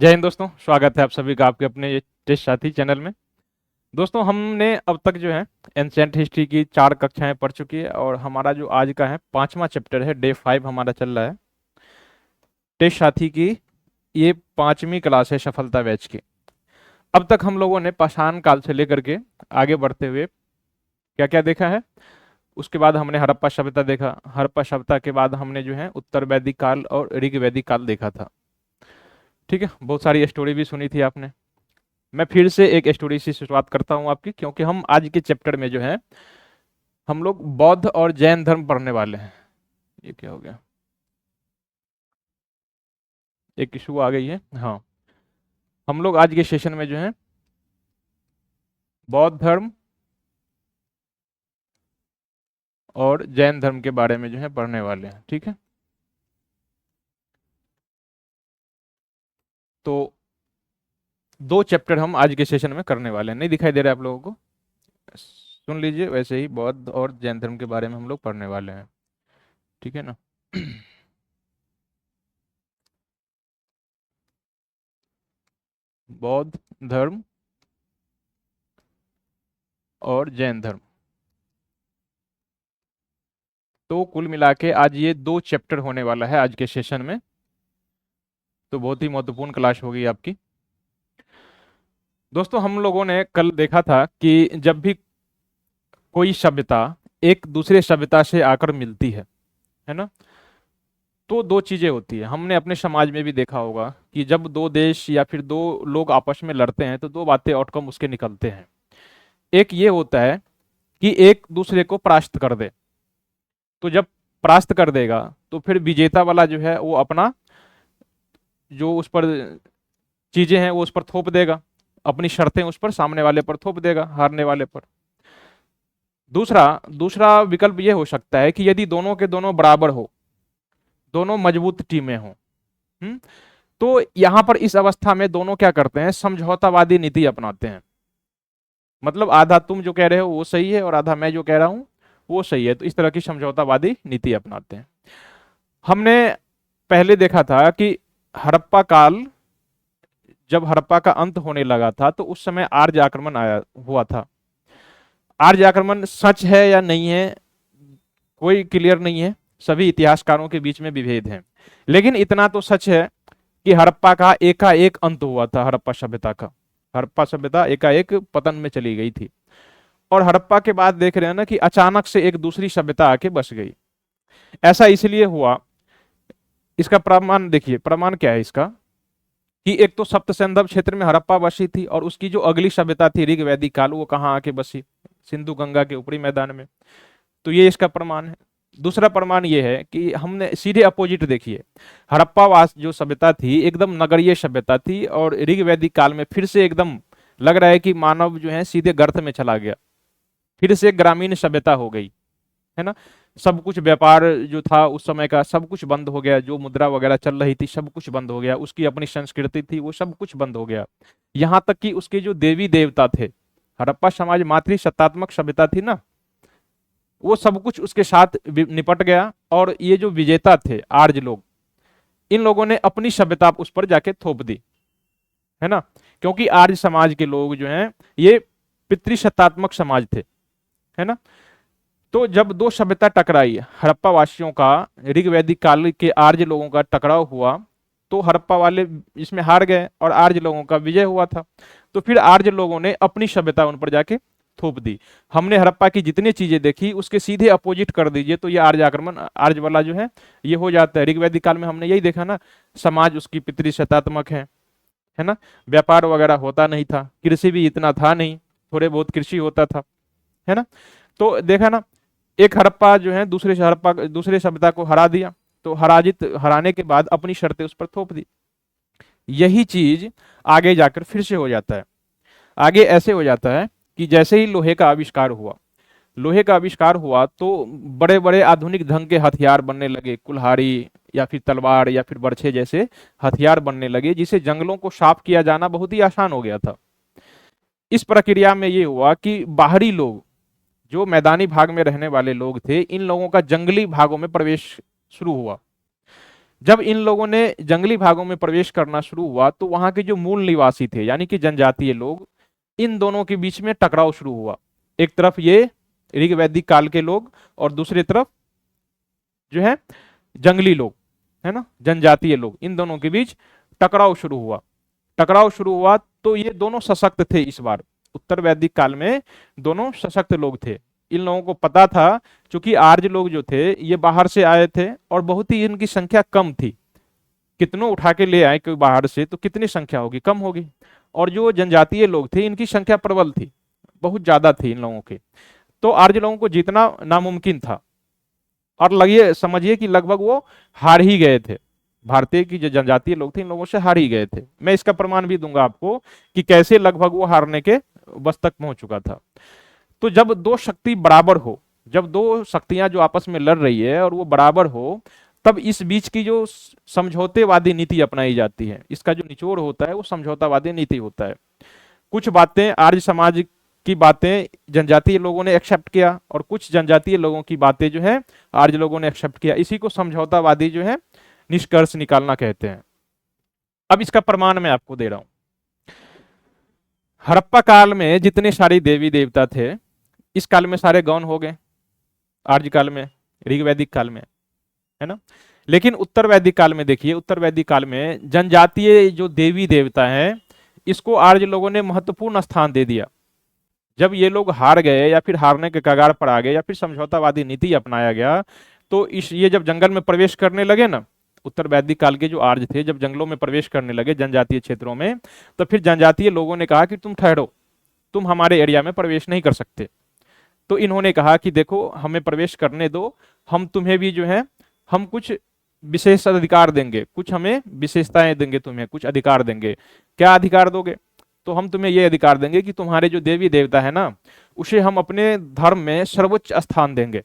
जय हिंद दोस्तों, स्वागत है आप सभी का आपके अपने ये टेस्ट साथी चैनल में। दोस्तों, हमने अब तक जो है एंशिएंट हिस्ट्री की 4 कक्षाएं पढ़ चुकी है और हमारा जो आज का है 5वां चैप्टर है, डे 5 हमारा चल रहा है टेस्ट साथी की। ये 5वीं क्लास है सफलता बैच की। अब तक हम लोगों ने पाषाण काल से लेकर के आगे बढ़ते हुए क्या क्या देखा है। उसके बाद हमने हड़प्पा सभ्यता देखा। हड़प्पा सभ्यता के बाद हमने जो है उत्तर वैदिक काल और ऋग वैदिक काल देखा था। ठीक है, बहुत सारी स्टोरी भी सुनी थी आपने। मैं फिर से एक स्टोरी से शुरुआत करता हूं आपकी, क्योंकि हम आज के चैप्टर में जो है हम लोग बौद्ध और जैन धर्म पढ़ने वाले हैं। ये क्या हो गया, एक इशू आ गई है। हाँ, हम लोग आज के सेशन में जो है बौद्ध धर्म और जैन धर्म के बारे में जो है पढ़ने वाले हैं। ठीक है, तो 2 चैप्टर हम आज के सेशन में करने वाले हैं। नहीं दिखाई दे रहा है आप लोगों को? सुन लीजिए, वैसे ही बौद्ध और जैन धर्म के बारे में हम लोग पढ़ने वाले हैं। ठीक है ना? बौद्ध धर्म और जैन धर्म, तो कुल मिला के आज ये 2 चैप्टर होने वाला है आज के सेशन में। तो बहुत ही महत्वपूर्ण क्लास होगी आपकी। दोस्तों, हम लोगों ने कल देखा था कि जब भी कोई सभ्यता एक दूसरे सभ्यता से आकर मिलती है ना, तो 2 चीजें होती है। हमने अपने समाज में भी देखा होगा कि जब 2 देश या फिर 2 लोग आपस में लड़ते हैं तो 2 बातें आउटकम उसके निकलते हैं। एक ये होता है कि एक दूसरे को परास्त कर दे। तो जब परास्त कर देगा तो फिर विजेता वाला जो है वो अपना जो उस पर चीजें हैं वो उस पर थोप देगा, अपनी शर्तें उस पर सामने वाले पर थोप देगा, हारने वाले पर। दूसरा दूसरा विकल्प ये हो सकता है कि यदि दोनों के दोनों बराबर हो, दोनों मजबूत टीमें हों, तो यहां पर इस अवस्था में दोनों क्या करते हैं, समझौतावादी नीति अपनाते हैं। मतलब आधा तुम जो कह रहे हो वो सही है और आधा मैं जो कह रहा हूं वो सही है, तो इस तरह की समझौतावादी नीति अपनाते हैं। हमने पहले देखा था कि हड़प्पा काल, जब हड़प्पा का अंत होने लगा था तो उस समय आर्य आक्रमण आया हुआ था। आर्य आक्रमण सच है या नहीं है कोई क्लियर नहीं है, सभी इतिहासकारों के बीच में विभेद है। लेकिन इतना तो सच है कि हड़प्पा का एकाएक अंत हुआ था। हड़प्पा सभ्यता का, हड़प्पा सभ्यता एकाएक पतन में चली गई थी। और हड़प्पा के बाद देख रहे हैं ना कि अचानक से एक दूसरी सभ्यता आके बस गई। ऐसा इसलिए हुआ, इसका प्रमाण देखिए। प्रमाण क्या है इसका कि एक तो सप्त सिंधु क्षेत्र में हड़प्पा बसी थी और उसकी जो अगली सभ्यता थी ऋग वैदिक काल, वो कहाँ आके बसी, सिंधु गंगा के ऊपरी मैदान में। तो ये इसका प्रमाण है। दूसरा प्रमाण ये है कि हमने सीधे अपोजिट देखिए, हड़प्पावास जो सभ्यता थी एकदम नगरीय सभ्यता थी और ऋग वैदिक काल में फिर से एकदम लग रहा है कि मानव जो है सीधे गर्त में चला गया, फिर से ग्रामीण सभ्यता हो गई, है ना। सब कुछ व्यापार जो था उस समय का सब कुछ बंद हो गया, जो मुद्रा वगैरह चल रही थी सब कुछ बंद हो गया, उसकी अपनी संस्कृति थी वो सब कुछ बंद हो गया। यहाँ तक कि उसके जो देवी देवता थे, हड़प्पा समाज मातृ सत्तात्मक सभ्यता थी ना, वो सब कुछ उसके साथ निपट गया। और ये जो विजेता थे आर्य लोग, इन लोगों ने अपनी सभ्यता उस पर जाके थोप दी, है ना। क्योंकि आर्य समाज के लोग जो हैं ये पितृसत्तात्मक समाज थे, है ना। तो जब 2 सभ्यता टकराई, हड़प्पा वासियों का ऋग वैदिक काल के आर्य लोगों का टकराव हुआ, तो हड़प्पा वाले इसमें हार गए और आर्य लोगों का विजय हुआ था। तो फिर आर्य लोगों ने अपनी सभ्यता उन पर जाके थोप दी। हमने हड़प्पा की जितनी चीजें देखी उसके सीधे अपोजिट कर दीजिए तो ये आर्य आक्रमण, आर्य वाला जो है ये हो जाता है। ऋग वैदिक काल में हमने यही देखा ना, समाज उसकी पितृसत्तात्मक है ना। व्यापार वगैरह होता नहीं था, कृषि भी इतना था नहीं, थोड़े बहुत कृषि होता था, है ना। तो देखा ना, एक हड़प्पा जो है दूसरे सभ्यता को हरा दिया, तो हराने के बाद अपनी शर्तें उस पर थोप दी। यही चीज आगे जाकर फिर से हो जाता है। आगे ऐसे हो जाता है कि जैसे ही लोहे का आविष्कार हुआ, लोहे का आविष्कार हुआ तो बड़े बड़े आधुनिक ढंग के हथियार बनने लगे, कुल्हाड़ी या फिर तलवार या फिर बर्छे जैसे हथियार बनने लगे, जिसे जंगलों को साफ किया जाना बहुत ही आसान हो गया था। इस प्रक्रिया में ये हुआ कि बाहरी लोग, जो मैदानी भाग में रहने वाले लोग थे, इन लोगों का जंगली भागों में प्रवेश शुरू हुआ। जब इन लोगों ने जंगली भागों में प्रवेश करना शुरू हुआ तो वहां के जो मूल निवासी थे यानी कि जनजातीय लोग, इन दोनों के बीच में टकराव शुरू हुआ। एक तरफ ये ऋग वैदिक काल के लोग और दूसरी तरफ जो है जंगली लोग, है ना, जनजातीय लोग, इन दोनों के बीच टकराव शुरू हुआ। टकराव शुरू हुआ तो ये दोनों सशक्त थे इस बार। उत्तर वैदिक काल में दोनों सशक्त लोग थे। इन लोगों को पता था, क्योंकि आर्य लोग जो थे ये बाहर से आए थे और बहुत ही इनकी संख्या कम थी। कितनों उठा के ले आए कोई बाहर से तो कितनी संख्या होगी, कम होगी। और जो जनजातीय लोग थे इनकी संख्या प्रबल थी, बहुत ज्यादा थी इन लोगों की। तो आर्य लोगों को जीतना नामुमकिन था और लगिए समझिए कि लगभग वो हार ही गए थे। भारतीय की जो जनजातीय लोग थे इन लोगों से हार ही गए थे। मैं इसका प्रमाण भी दूंगा आपको कि कैसे लगभग वो हारने के बस तक पहुंच चुका था। तो जब दो शक्ति बराबर हो, जब दो शक्तियां जो आपस में लड़ रही है और वो बराबर हो, तब इस बीच की जो समझौतेवादी नीति अपनाई जाती है, इसका जो निचोड़ होता है वो समझौतावादी नीति होता है। कुछ बातें आर्य समाज की बातें जनजातीय लोगों ने एक्सेप्ट किया और कुछ जनजातीय लोगों की बातें जो है आर्य लोगों ने एक्सेप्ट किया। इसी को समझौतावादी जो है निष्कर्ष निकालना कहते हैं। अब इसका प्रमाण मैं आपको दे रहा हूं। हड़प्पा काल में जितने सारे देवी देवता थे इस काल में सारे गौण हो गए, आर्य काल में, ऋग वैदिक काल में, है ना। लेकिन उत्तर वैदिक काल में देखिए, उत्तर वैदिक काल में जनजातीय जो देवी देवता हैं इसको आर्य लोगों ने महत्वपूर्ण स्थान दे दिया। जब ये लोग हार गए या फिर हारने के कगार पर आ गए या फिर समझौतावादी नीति अपनाया गया, तो इस ये जब जंगल में प्रवेश करने लगे ना, उत्तर वैदिक काल के जो आर्य थे जब जंगलों में प्रवेश करने लगे जनजातीय क्षेत्रों में, तो फिर जनजातीय लोगों ने कहा कि तुम ठहरो, तुम हमारे एरिया में प्रवेश नहीं कर सकते। तो इन्होंने कहा कि देखो हमें प्रवेश करने दो, हम तुम्हें भी जो है हम कुछ विशेष अधिकार देंगे, कुछ हमें विशेषताएं देंगे, तुम्हें कुछ अधिकार देंगे। क्या अधिकार दोगे? तो हम तुम्हें ये अधिकार देंगे कि तुम्हारे जो देवी देवता है ना उसे हम अपने धर्म में सर्वोच्च स्थान देंगे,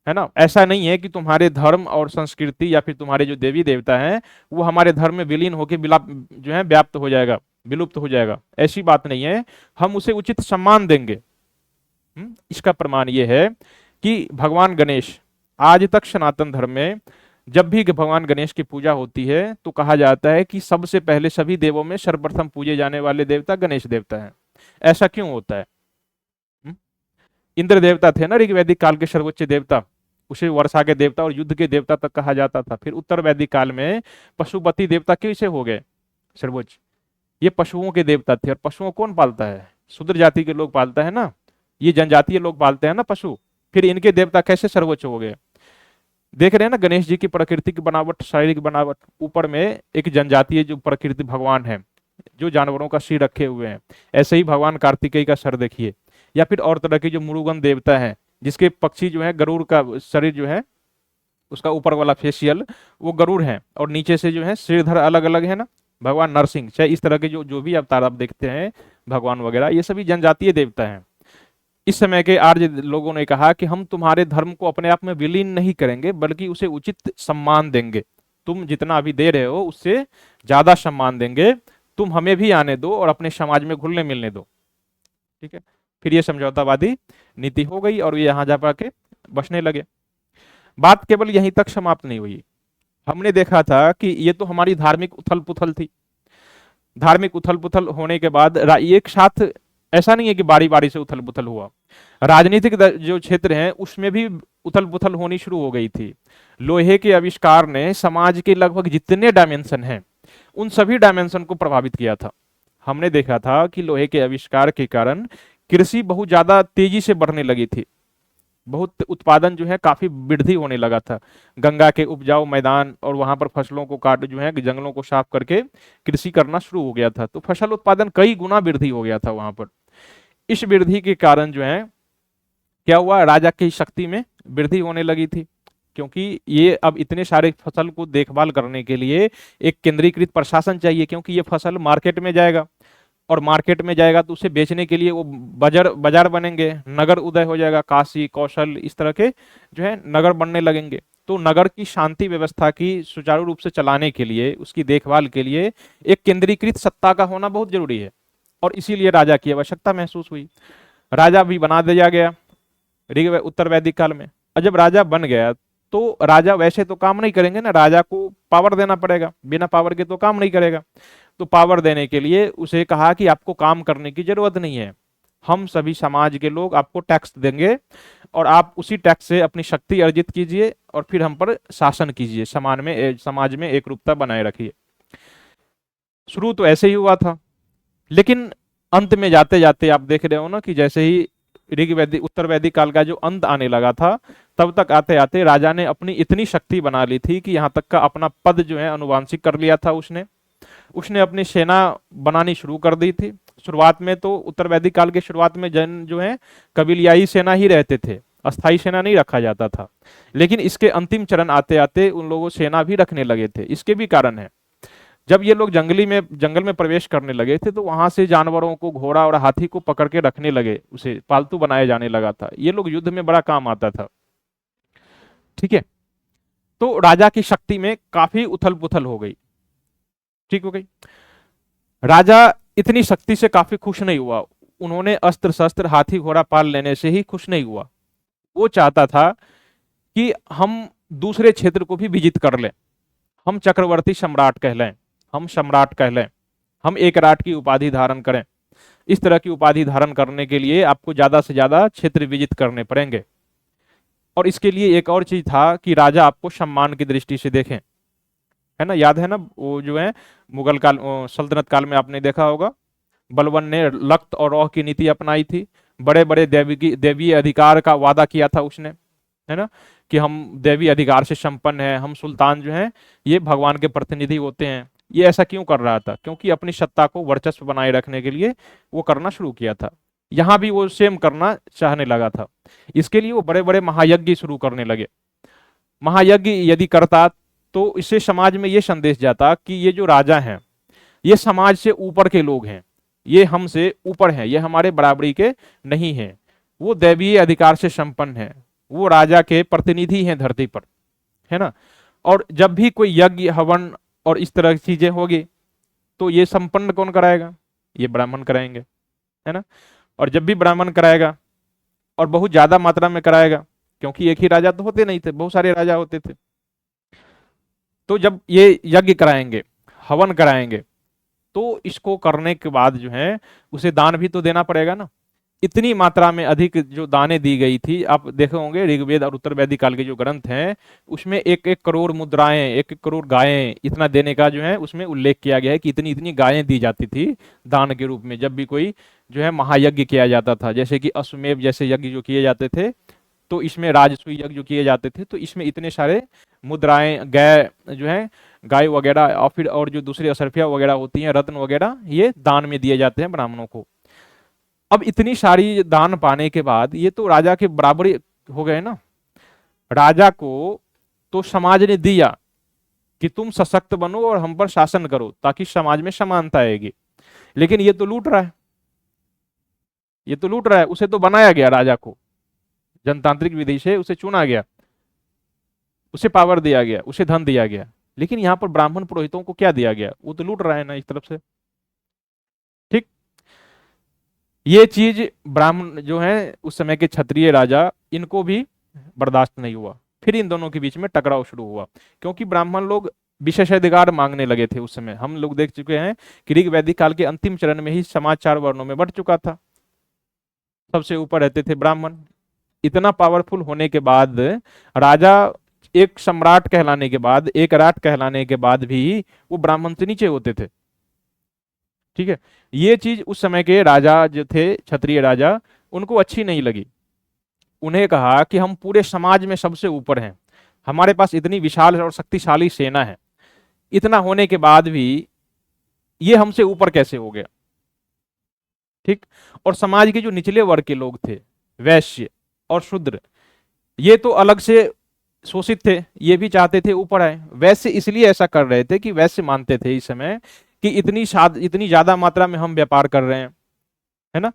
है ना। ऐसा नहीं है कि तुम्हारे धर्म और संस्कृति या फिर तुम्हारे जो देवी देवता हैं वो हमारे धर्म में विलीन होकर जो है व्याप्त हो जाएगा, विलुप्त हो जाएगा, ऐसी बात नहीं है। हम उसे उचित सम्मान देंगे। इसका प्रमाण ये है कि भगवान गणेश, आज तक सनातन धर्म में जब भी भगवान गणेश की पूजा होती है तो कहा जाता है कि सबसे पहले सभी देवों में सर्वप्रथम पूजे जाने वाले देवता गणेश देवता हैं। ऐसा क्यों होता है? इंद्र देवता थे ना ऋग वैदिक काल के सर्वोच्च देवता, उसे वर्षा के देवता और युद्ध के देवता तक कहा जाता था। फिर उत्तर वैदिक काल में पशुपति देवता कैसे हो गए सर्वोच्च? ये पशुओं के देवता थे। और पशुओं कौन पालता है? शूद्र जाति के लोग पालता है ना, ये जनजातीय लोग पालते हैं ना पशु। फिर इनके देवता कैसे सर्वोच्च हो गए? देख रहे हैं ना गणेश जी की प्राकृतिक बनावट, शारीरिक बनावट, ऊपर में एक जनजातीय जो प्रकृति भगवान है जो जानवरों का सिर रखे हुए हैं, ऐसे ही भगवान कार्तिकेय का सर देखिए। या फिर और तरह के जो मुरुगन देवता है जिसके पक्षी जो है गरुड़ का शरीर जो है उसका ऊपर वाला फेशियल वो गरुड़ है और नीचे से जो है सिरधर अलग अलग है ना, भगवान नरसिंह, चाहे इस तरह के जो जो भी अवतार आप देखते हैं भगवान वगैरह, ये सभी जनजातीय देवता हैं। इस समय के आर्य लोगों ने कहा कि हम तुम्हारे धर्म को अपने आप में विलीन नहीं करेंगे बल्कि उसे उचित सम्मान देंगे। तुम जितना अभी दे रहे हो उससे ज्यादा सम्मान देंगे, तुम हमें भी आने दो और अपने समाज में घुलने मिलने दो। ठीक है, फिर ये समझौतावादी नीति हो गई और ये यहाँ जा पाके बसने लगे। बात केवल यहीं तक समाप्त नहीं हुई। हमने देखा था कि ये तो हमारी धार्मिक उथल पुथल थी। धार्मिक उथल पुथल होने के बाद एक साथ ऐसा नहीं है कि बारी बारी से उथल पुथल हुआ, राजनीतिक जो क्षेत्र है उसमें भी उथल पुथल होनी शुरू हो गई थी। लोहे के आविष्कार ने समाज के लगभग जितने डायमेंशन हैं उन सभी डायमेंशन को प्रभावित किया था। हमने देखा था कि लोहे के आविष्कार के कारण कृषि बहुत ज्यादा तेजी से बढ़ने लगी थी, बहुत उत्पादन जो है काफी वृद्धि होने लगा था। गंगा के उपजाऊ मैदान और वहां पर फसलों को काट जो है जंगलों को साफ करके कृषि करना शुरू हो गया था, तो फसल उत्पादन कई गुना वृद्धि हो गया था वहां पर। इस वृद्धि के कारण जो है क्या हुआ, राजा की शक्ति में वृद्धि होने लगी थी, क्योंकि ये अब इतने सारे फसल को देखभाल करने के लिए एक केंद्रीकृत प्रशासन चाहिए, क्योंकि ये फसल मार्केट में जाएगा और मार्केट में जाएगा तो उसे बेचने के लिए वो बाजार बनेंगे, नगर उदय हो जाएगा, काशी कौशल इस तरह के जो है नगर बनने लगेंगे। तो नगर की शांति व्यवस्था की सुचारू रूप से चलाने के लिए, उसकी देखभाल के लिए एक केंद्रीकृत सत्ता का होना बहुत जरूरी है और इसीलिए राजा की आवश्यकता महसूस हुई। राजा भी बना दिया गया उत्तर वैदिक काल में। और जब राजा बन गया तो राजा वैसे तो काम नहीं करेंगे ना, राजा को पावर देना पड़ेगा, बिना पावर के तो काम नहीं करेगा। तो पावर देने के लिए उसे कहा कि आपको काम करने की जरूरत नहीं है, हम सभी समाज के लोग आपको टैक्स देंगे और आप उसी टैक्स से अपनी शक्ति अर्जित कीजिए और फिर हम पर शासन कीजिए, समाज में एकरूपता बनाए रखिए। शुरू तो ऐसे ही हुआ था, लेकिन अंत में जाते जाते आप देख रहे हो ना कि जैसे ही ऋग्वैदिक उत्तर वैदिक काल का जो अंत आने लगा था, तब तक आते आते राजा ने अपनी इतनी शक्ति बना ली थी कि यहाँ तक का अपना पद जो है अनुवांशिक कर लिया था उसने। उसने अपनी सेना बनानी शुरू कर दी थी। शुरुआत में तो उत्तर वैदिक काल के शुरुआत में जन जो है कबीलियाई सेना ही रहते थे, अस्थाई सेना नहीं रखा जाता था। लेकिन इसके अंतिम चरण आते आते उन लोगों सेना भी रखने लगे थे। इसके भी कारण है, जब ये लोग जंगल में प्रवेश करने लगे थे तो वहां से जानवरों को, घोड़ा और हाथी को पकड़ के रखने लगे, उसे पालतू बनाया जाने लगा था। ये लोग युद्ध में बड़ा काम आता था। ठीक है, तो राजा की शक्ति में काफी उथल पुथल हो गई, ठीक हो गई। राजा इतनी शक्ति से काफी खुश नहीं हुआ। उन्होंने अस्त्र शस्त्र, हाथी घोड़ा पाल लेने से ही खुश नहीं हुआ। वो चाहता था कि हम दूसरे क्षेत्र को भी विजित कर लें, हम चक्रवर्ती सम्राट कहलें, हम सम्राट कहलें, हम एक राट की उपाधि धारण करें। इस तरह की उपाधि धारण करने के लिए आपको ज्यादा से ज्यादा क्षेत्र विजित करने पड़ेंगे। और इसके लिए एक और चीज था कि राजा आपको सम्मान की दृष्टि से देखें, है ना, याद है ना, वो जो है मुगल काल, सल्तनत काल में आपने देखा होगा, बलबन ने लख्त और रौह की नीति अपनाई थी। बड़े बड़े देवीय अधिकार का वादा किया था उसने, है ना, कि हम देवी अधिकार से संपन्न है, हम सुल्तान जो हैं ये भगवान के प्रतिनिधि होते हैं। ये ऐसा क्यों कर रहा था? क्योंकि अपनी सत्ता को वर्चस्व बनाए रखने के लिए वो करना शुरू किया था। यहां भी वो सेम करना चाहने लगा था। इसके लिए वो बड़े बड़े महायज्ञ शुरू करने लगे। महायज्ञ यदि करता तो इससे समाज में ये संदेश जाता कि ये जो राजा हैं ये समाज से ऊपर के लोग हैं, ये हमसे ऊपर हैं, ये हमारे बराबरी के नहीं हैं, वो दैवीय अधिकार से संपन्न है, वो राजा के प्रतिनिधि हैं धरती पर, है ना। और जब भी कोई यज्ञ, हवन और इस तरह की चीजें होगी तो ये संपन्न कौन कराएगा? ये ब्राह्मण कराएंगे, है ना। और जब भी ब्राह्मण कराएगा और बहुत ज्यादा मात्रा में कराएगा, क्योंकि एक ही राजा तो होते नहीं थे, बहुत सारे राजा होते थे, तो जब ये यज्ञ कराएंगे, हवन कराएंगे, तो इसको करने के बाद जो है उसे दान भी तो देना पड़ेगा ना। इतनी मात्रा में अधिक जो दाने दी गई थी, आप देखे होंगे ऋग्वेद और उत्तर वैदिक काल के जो ग्रंथ हैं उसमें 1-1 करोड़ मुद्राएं, 1-1 करोड़ गायें, इतना देने का जो है उसमें उल्लेख किया गया है कि इतनी इतनी गायें दी जाती थी दान के रूप में जब भी कोई जो है महायज्ञ किया जाता था। जैसे कि अश्वमेध जैसे यज्ञ जो किए जाते थे, तो इसमें राजसूय यज्ञ जो किए जाते थे, तो इसमें इतने सारे मुद्राएं, गाय जो है, गाय वगैरह और फिर और जो दूसरी असरफिया वगैरह होती हैं, रत्न वगैरह, ये दान में दिए जाते हैं ब्राह्मणों को। अब इतनी सारी दान पाने के बाद ये तो राजा के बराबरी हो गए ना। राजा को तो समाज ने दिया कि तुम सशक्त बनो और हम पर शासन करो ताकि समाज में समानता आएगी, लेकिन ये तो लूट रहा है, ये तो लूट रहा है। उसे तो बनाया गया, राजा को जनतांत्रिक विधि से उसे चुना गया, उसे पावर दिया गया, उसे धन दिया गया, लेकिन यहाँ पर ब्राह्मण पुरोहितों को क्या दिया गया? वो तो लूट रहा है ना इस तरफ से। ठीक, ये चीज ब्राह्मण जो है उस समय के क्षत्रिय राजा, इनको भी बर्दाश्त नहीं हुआ। फिर इन दोनों के बीच में टकराव शुरू हुआ, क्योंकि ब्राह्मण लोग विशेषाधिकार मांगने लगे थे। उस समय हम लोग देख चुके हैं कि ऋग वैदिक काल के अंतिम चरण में ही समाज 4 वर्णों में बढ़ चुका था, सबसे ऊपर रहते थे ब्राह्मण। इतना पावरफुल होने के बाद राजा एक सम्राट कहलाने के बाद, एक राट कहलाने के बाद भी वो ब्राह्मण से नीचे होते थे। ठीक है, ये चीज उस समय के राजा जो थे, क्षत्रिय राजा, उनको अच्छी नहीं लगी। उन्हें कहा कि हम पूरे समाज में सबसे ऊपर हैं, हमारे पास इतनी विशाल और शक्तिशाली सेना है, इतना होने के बाद भी ये हमसे ऊपर कैसे हो गया? ठीक, और समाज के जो निचले वर्ग के लोग थे, वैश्य और शूद्र, ये तो अलग से शोषित थे, ये भी चाहते थे ऊपर आए। वैश्य इसलिए ऐसा कर रहे थे कि वैश्य मानते थे इस समय कि इतनी ज्यादा मात्रा में हम व्यापार कर रहे हैं, है ना।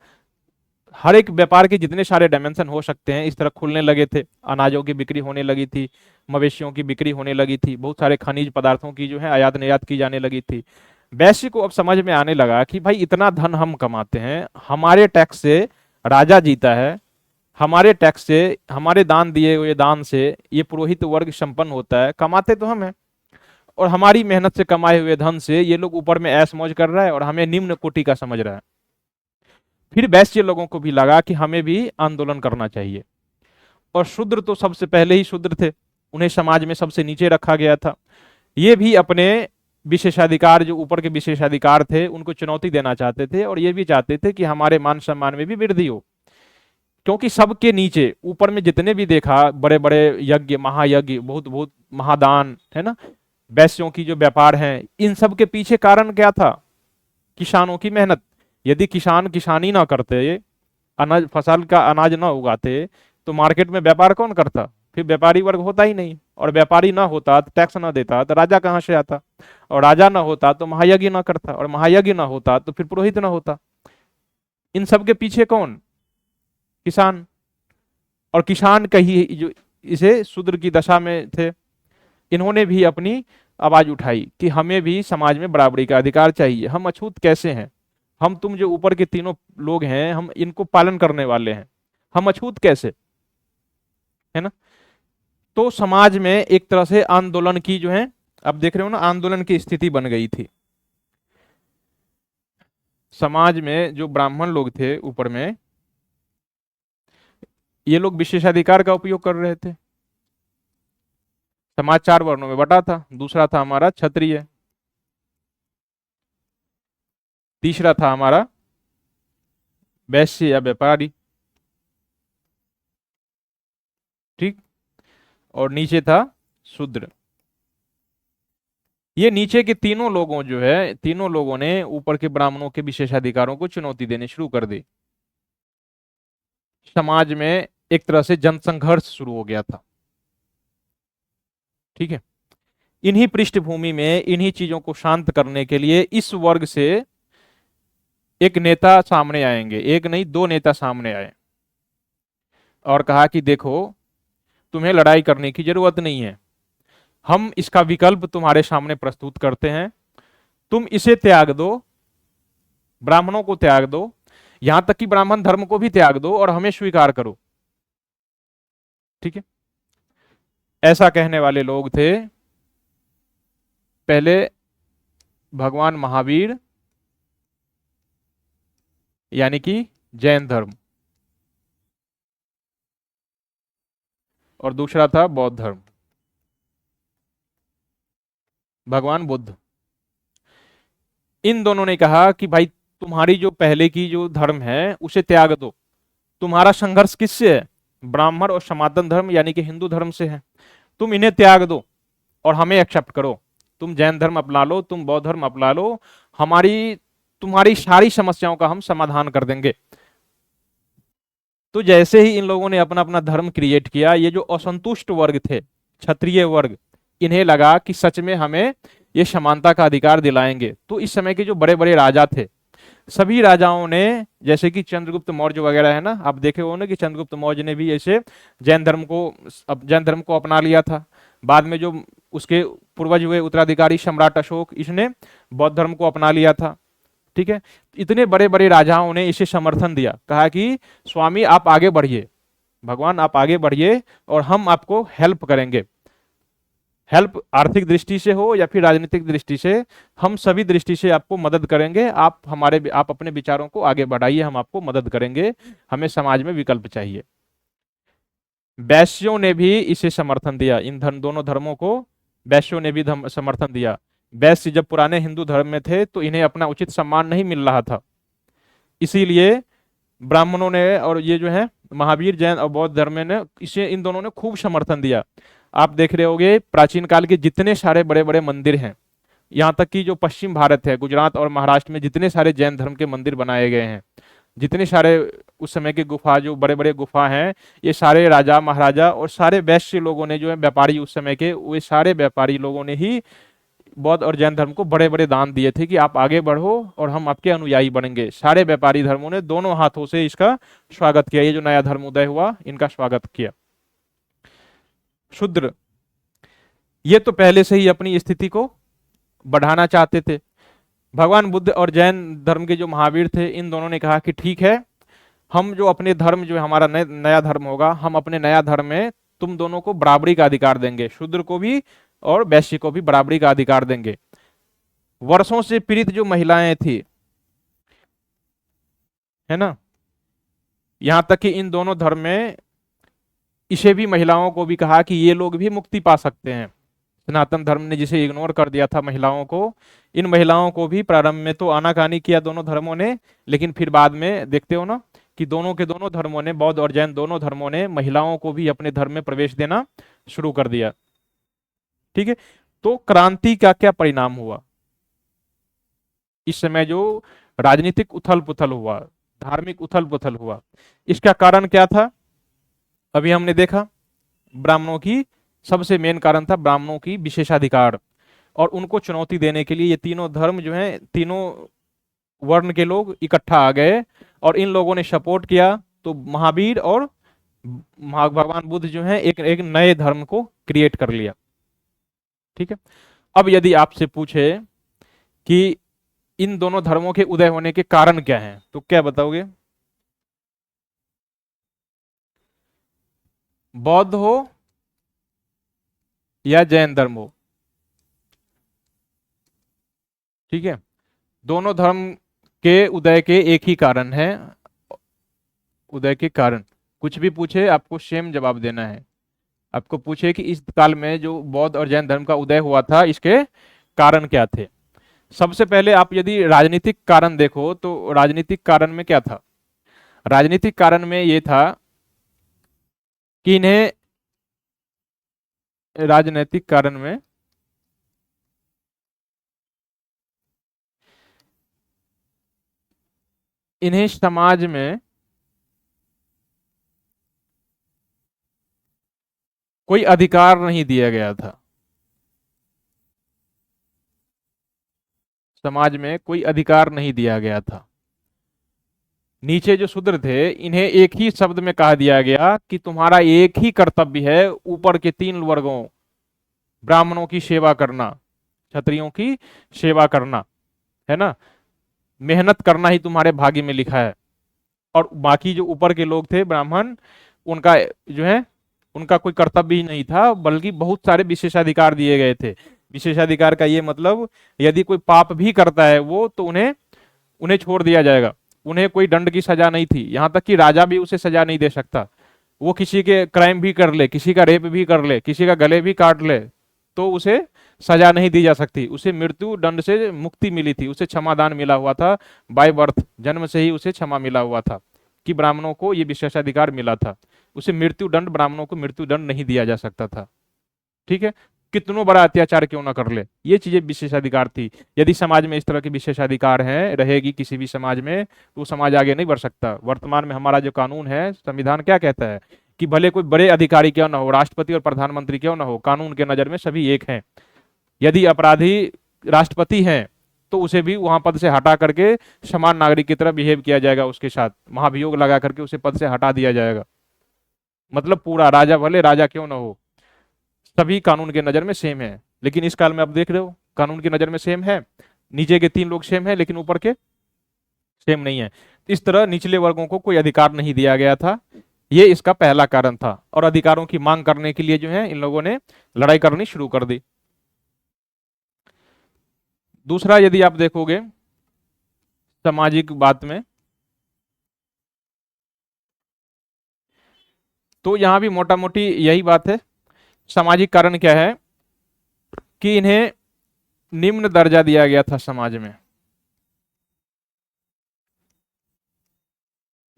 हर एक व्यापार के जितने सारे डायमेंशन हो सकते हैं इस तरह खुलने लगे थे। अनाजों की बिक्री होने लगी थी, मवेशियों की बिक्री होने लगी थी, बहुत सारे खनिज पदार्थों की जो है आयात निर्यात की जाने लगी थी। वैश्य को अब समझ में आने लगा कि भाई इतना धन हम कमाते हैं, हमारे टैक्स से राजा जीता है, हमारे टैक्स से, हमारे दान दिए हुए दान से ये पुरोहित वर्ग संपन्न होता है, कमाते तो हम हैं, और हमारी मेहनत से कमाए हुए धन से ये लोग ऊपर में ऐश मौज कर रहा है और हमें निम्न कोटि का समझ रहा है। फिर वैश्य लोगों को भी लगा कि हमें भी आंदोलन करना चाहिए। और शूद्र तो सबसे पहले ही शूद्र थे, उन्हें समाज में सबसे नीचे रखा गया था। ये भी अपने विशेषाधिकार, जो ऊपर के विशेषाधिकार थे, उनको चुनौती देना चाहते थे, और ये भी चाहते थे कि हमारे मान सम्मान में भी वृद्धि हो। क्योंकि सबके नीचे ऊपर में जितने भी देखा, बड़े बड़े यज्ञ, महायज्ञ, बहुत बहुत महादान है ना, वैश्यों की जो व्यापार है, इन सब के पीछे कारण क्या था? किसानों की मेहनत। यदि किसान किसानी ना करते, अनाज फसल का अनाज ना उगाते, तो मार्केट में व्यापार कौन करता? फिर व्यापारी वर्ग होता ही नहीं, और व्यापारी ना होता तो टैक्स ना देता तो राजा कहाँ से आता, और राजा ना होता तो महायज्ञ ना करता, और महायज्ञ ना होता तो फिर पुरोहित ना होता। इन सब के पीछे कौन? किसान। और किसान का ही जो इसे शूद्र की दशा में थे, इन्होंने भी अपनी आवाज उठाई कि हमें भी समाज में बराबरी का अधिकार चाहिए, हम अछूत कैसे हैं, हम तुम जो ऊपर के तीनों लोग हैं, हम इनको पालन करने वाले हैं, हम अछूत कैसे, है ना। तो समाज में एक तरह से आंदोलन की जो है, अब देख रहे हो ना, आंदोलन की स्थिति बन गई थी। समाज में जो ब्राह्मण लोग थे ऊपर में, ये लोग विशेषाधिकार का उपयोग कर रहे थे। समाज 4 वर्णों में बटा था। दूसरा था हमारा क्षत्रिय, तीसरा था हमारा वैश्य या व्यापारी, ठीक, और नीचे था शूद्र। ये नीचे के तीनों लोगों जो है, तीनों लोगों ने ऊपर के ब्राह्मणों के विशेषाधिकारों को चुनौती देने शुरू कर दी। समाज में एक तरह से जनसंघर्ष शुरू हो गया था, ठीक है। इन्हीं पृष्ठभूमि में, इन्हीं चीजों को शांत करने के लिए इस वर्ग से एक नेता सामने आएंगे, एक नहीं 2 नेता सामने आए और कहा कि देखो, तुम्हें लड़ाई करने की जरूरत नहीं है, हम इसका विकल्प तुम्हारे सामने प्रस्तुत करते हैं, तुम इसे त्याग दो, ब्राह्मणों को त्याग दो, यहां तक कि ब्राह्मण धर्म को भी त्याग दो और हमें स्वीकार करो, ठीक है। ऐसा कहने वाले लोग थे पहले भगवान महावीर, यानी कि जैन धर्म, और दूसरा था बौद्ध धर्म, भगवान बुद्ध। इन दोनों ने कहा कि भाई, तुम्हारी जो पहले की जो धर्म है उसे त्याग दो, तुम्हारा संघर्ष किससे है? ब्राह्मण और सनातन धर्म यानी कि हिंदू धर्म से है, तुम इन्हें त्याग दो और हमें एक्सेप्ट करो, तुम जैन धर्म अपना लो, तुम बौद्ध धर्म अपना लो, हमारी तुम्हारी सारी समस्याओं का हम समाधान कर देंगे। तो जैसे ही इन लोगों ने अपना अपना धर्म क्रिएट किया, ये जो असंतुष्ट वर्ग थे, क्षत्रिय वर्ग, इन्हें लगा कि सच में हमें ये समानता का अधिकार दिलाएंगे। तो इस समय के जो बड़े बड़े राजा थे, सभी राजाओं ने, जैसे कि चंद्रगुप्त मौर्य वगैरह है ना, आप देखे हो ना कि चंद्रगुप्त मौर्य ने भी ऐसे जैन धर्म को अपना लिया था। बाद में जो उसके पूर्वज हुए उत्तराधिकारी सम्राट अशोक, इसने बौद्ध धर्म को अपना लिया था, ठीक है। इतने बड़े बड़े राजाओं ने इसे समर्थन दिया, कहा कि स्वामी आप आगे बढ़िए, भगवान आप आगे बढ़िए और हम आपको हेल्प करेंगे। हेल्प आर्थिक दृष्टि से हो या फिर राजनीतिक दृष्टि से, हम सभी दृष्टि से आपको मदद करेंगे, आप अपने विचारों को आगे बढ़ाइए, हम आपको मदद करेंगे, हमें समाज में विकल्प चाहिए। वैश्यों ने भी इसे समर्थन दिया, इन दोनों धर्मों को वैश्यों ने भी समर्थन दिया। वैश्य जब पुराने हिंदू धर्म में थे तो इन्हें अपना उचित सम्मान नहीं मिल रहा था, इसीलिए ब्राह्मणों ने और ये जो है महावीर जैन और बौद्ध धर्म ने इसे, इन दोनों ने खूब समर्थन दिया। आप देख रहे होंगे प्राचीन काल के जितने सारे बड़े बड़े मंदिर हैं, यहाँ तक कि जो पश्चिम भारत है, गुजरात और महाराष्ट्र में जितने सारे जैन धर्म के मंदिर बनाए गए हैं, जितने सारे उस समय के गुफा, जो बड़े बड़े गुफा हैं, ये सारे राजा महाराजा और सारे वैश्य लोगों ने, जो है व्यापारी उस समय के, वे सारे व्यापारी लोगों ने ही बौद्ध और जैन धर्म को बड़े बड़े दान दिए थे कि आप आगे बढ़ो और हम आपके अनुयायी बनेंगे। सारे व्यापारी धर्मों ने दोनों हाथों से इसका स्वागत किया, ये जो नया धर्म उदय हुआ इनका स्वागत किया। शूद्र ये तो पहले से ही अपनी स्थिति को बढ़ाना चाहते थे। भगवान बुद्ध और जैन धर्म के जो महावीर थे, इन दोनों ने कहा कि ठीक है, हम जो अपने धर्म जो है हमारा नया धर्म होगा, हम अपने नया धर्म में तुम दोनों को बराबरी का अधिकार देंगे, शूद्र को भी और वैश्य को भी बराबरी का अधिकार देंगे। वर्षों से पीड़ित जो महिलाएं थी, है ना, यहां तक कि इन दोनों धर्म में इसे भी, महिलाओं को भी कहा कि ये लोग भी मुक्ति पा सकते हैं। सनातन धर्म ने जिसे इग्नोर कर दिया था महिलाओं को, इन महिलाओं को भी प्रारंभ में तो आनाकानी किया दोनों धर्मों ने, लेकिन फिर बाद में देखते हो ना कि दोनों के दोनों धर्मों ने, बौद्ध और जैन दोनों धर्मों ने महिलाओं को भी अपने धर्म में प्रवेश देना शुरू कर दिया। ठीक है, तो क्रांति का क्या परिणाम हुआ? इस समय जो राजनीतिक उथल पुथल हुआ, धार्मिक उथल पुथल हुआ, इसका कारण क्या था? अभी हमने देखा ब्राह्मणों की, सबसे मेन कारण था ब्राह्मणों की विशेषाधिकार, और उनको चुनौती देने के लिए ये तीनों धर्म जो हैं, तीनों वर्ण के लोग इकट्ठा आ गए और इन लोगों ने सपोर्ट किया, तो महावीर और भगवान बुद्ध जो हैं एक एक नए धर्म को क्रिएट कर लिया। ठीक है, अब यदि आपसे पूछे कि इन दोनों धर्मों के उदय होने के कारण क्या हैं, तो क्या बताओगे? बौद्ध हो या जैन धर्म हो, ठीक है, दोनों धर्म के उदय के एक ही कारण है। उदय के कारण कुछ भी पूछे आपको सेम जवाब देना है। आपको पूछे कि इस काल में जो बौद्ध और जैन धर्म का उदय हुआ था, इसके कारण क्या थे? सबसे पहले आप यदि राजनीतिक कारण देखो तो राजनीतिक कारण में क्या था? राजनीतिक कारण में ये था कि इन्हें, राजनीतिक कारण में इन्हें समाज में कोई अधिकार नहीं दिया गया था। समाज में कोई अधिकार नहीं दिया गया था। नीचे जो शूद्र थे, इन्हें एक ही शब्द में कहा दिया गया कि तुम्हारा एक ही कर्तव्य है, ऊपर के तीन वर्गों, ब्राह्मणों की सेवा करना, क्षत्रियों की सेवा करना, है ना, मेहनत करना ही तुम्हारे भाग्य में लिखा है। और बाकी जो ऊपर के लोग थे ब्राह्मण, उनका जो है, उनका कोई कर्तव्य ही नहीं था, बल्कि बहुत सारे विशेषाधिकार दिए गए थे। विशेषाधिकार का ये मतलब, यदि कोई पाप भी करता है वो, तो उन्हें उन्हें छोड़ दिया जाएगा, उन्हें कोई दंड की सजा नहीं थी। यहां तक कि राजा भी उसे सजा नहीं दे सकता। वो किसी के क्राइम भी कर ले, किसी का रेप भी कर ले, किसी का गले भी काट ले, तो उसे सजा नहीं दी जा सकती। उसे मृत्यु दंड से मुक्ति मिली थी, उसे क्षमादान मिला हुआ था, बाय बर्थ, जन्म से ही उसे क्षमा मिला हुआ था, कि ब्राह्मणों को ये विशेषाधिकार मिला था। उसे मृत्यु दंड, ब्राह्मणों को मृत्यु दंड नहीं दिया जा सकता था। ठीक है, कितनों बड़ा अत्याचार क्यों ना कर ले, ये चीजें विशेषाधिकार थी। यदि समाज में इस तरह के विशेषाधिकार हैं, रहेगी किसी भी समाज में, तो समाज आगे नहीं बढ़ सकता। वर्तमान में हमारा जो कानून है, संविधान क्या कहता है कि भले कोई बड़े अधिकारी क्यों ना हो, राष्ट्रपति और प्रधानमंत्री क्यों ना हो, कानून के नजर में सभी एक हैं। यदि अपराधी राष्ट्रपति हैं, तो उसे भी वहां पद से हटा करके समान नागरिक की तरह बिहेव किया जाएगा, उसके साथ महाभियोग लगा करके उसे पद से हटा दिया जाएगा। मतलब पूरा राजा, भले राजा क्यों ना हो, सभी कानून के नजर में सेम है। लेकिन इस काल में आप देख रहे हो, कानून की नजर में सेम है, नीचे के तीन लोग सेम है, लेकिन ऊपर के सेम नहीं है। इस तरह निचले वर्गों को कोई अधिकार नहीं दिया गया था, ये इसका पहला कारण था। और अधिकारों की मांग करने के लिए जो है इन लोगों ने लड़ाई करनी शुरू कर दी। दूसरा, यदि आप देखोगे सामाजिक बात में, तो यहां भी मोटा मोटी यही बात है। सामाजिक कारण क्या है कि इन्हें निम्न दर्जा दिया गया था समाज में,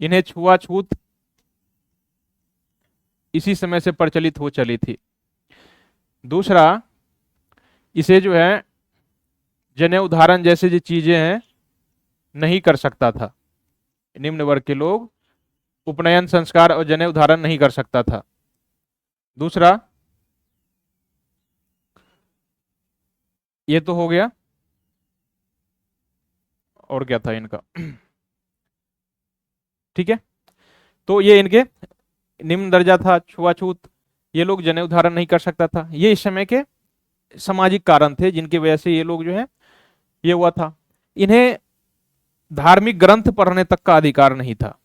इन्हें छुआछूत इसी समय से प्रचलित हो चली थी। दूसरा, इसे जो है जनेऊ धारण जैसे जो चीजें हैं नहीं कर सकता था। निम्न वर्ग के लोग उपनयन संस्कार और जनेऊ धारण नहीं कर सकता था। दूसरा, ये तो हो गया, और क्या था इनका? ठीक है, तो ये इनके निम्न दर्जा था, छुआछूत, ये लोग जनेऊ धारण नहीं कर सकता था। ये इस समय के सामाजिक कारण थे जिनकी वजह से ये लोग जो है ये हुआ था। इन्हें धार्मिक ग्रंथ पढ़ने तक का अधिकार नहीं था।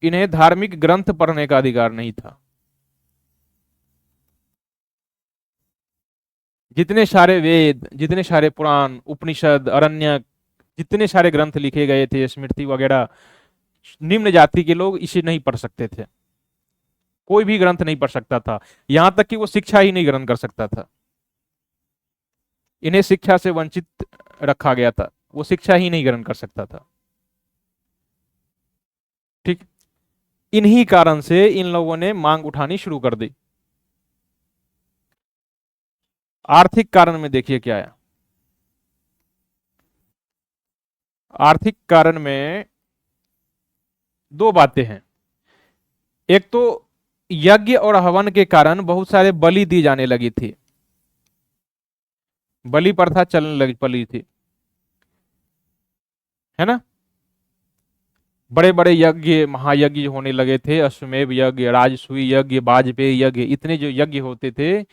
इन्हें धार्मिक ग्रंथ पढ़ने का अधिकार नहीं था। जितने सारे वेद, जितने सारे पुराण, उपनिषद, अरण्यक, जितने सारे ग्रंथ लिखे गए थे, स्मृति वगैरह, निम्न जाति के लोग इसे नहीं पढ़ सकते थे। कोई भी ग्रंथ नहीं पढ़ सकता था, यहां तक कि वो शिक्षा ही नहीं ग्रहण कर सकता था। इन्हें शिक्षा से वंचित रखा गया था, वो शिक्षा ही नहीं ग्रहण कर सकता था। ठीक, इन्हीं कारण से इन लोगों ने मांग उठानी शुरू कर दी। आर्थिक कारण में देखिए क्या है। आर्थिक कारण में दो बातें हैं। एक तो यज्ञ और हवन के कारण बहुत सारे बलि दी जाने लगी थी, बलि प्रथा चलने लगी पली थी, है ना। बड़े बड़े यज्ञ, महायज्ञ होने लगे थे, अश्वमेध यज्ञ, राजसूय यज्ञ, वाजपेयी यज्ञ, इतने जो यज्ञ होते थे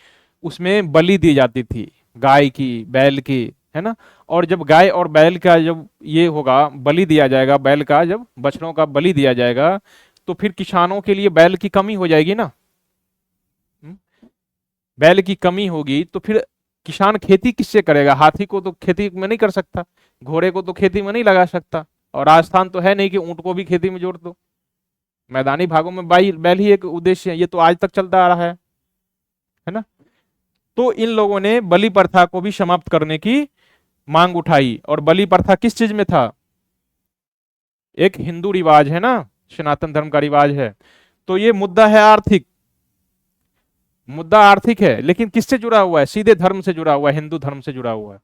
उसमें बलि दी जाती थी, गाय की, बैल की, है ना। और जब गाय और बैल का जब ये होगा, बलि दिया जाएगा, बैल का जब बछड़ों का बलि दिया जाएगा, तो फिर किसानों के लिए बैल की कमी हो जाएगी ना। हम्म? बैल की कमी होगी तो फिर किसान खेती किससे करेगा? हाथी को तो खेती में नहीं कर सकता, घोड़े को तो खेती में नहीं लगा सकता, और राजस्थान तो है नहीं कि ऊंट को भी खेती में जोड़ दो। मैदानी भागों में बैल ही एक उद्देश्य है, ये तो आज तक चलता आ रहा है ना। तो इन लोगों ने बलि प्रथा को भी समाप्त करने की मांग उठाई। और बलि प्रथा किस चीज में था? एक हिंदू रिवाज है ना, सनातन धर्म का रिवाज है। तो ये मुद्दा है आर्थिक, मुद्दा आर्थिक है, लेकिन किससे जुड़ा हुआ है? सीधे धर्म से जुड़ा हुआ है, हिंदू धर्म से जुड़ा हुआ है।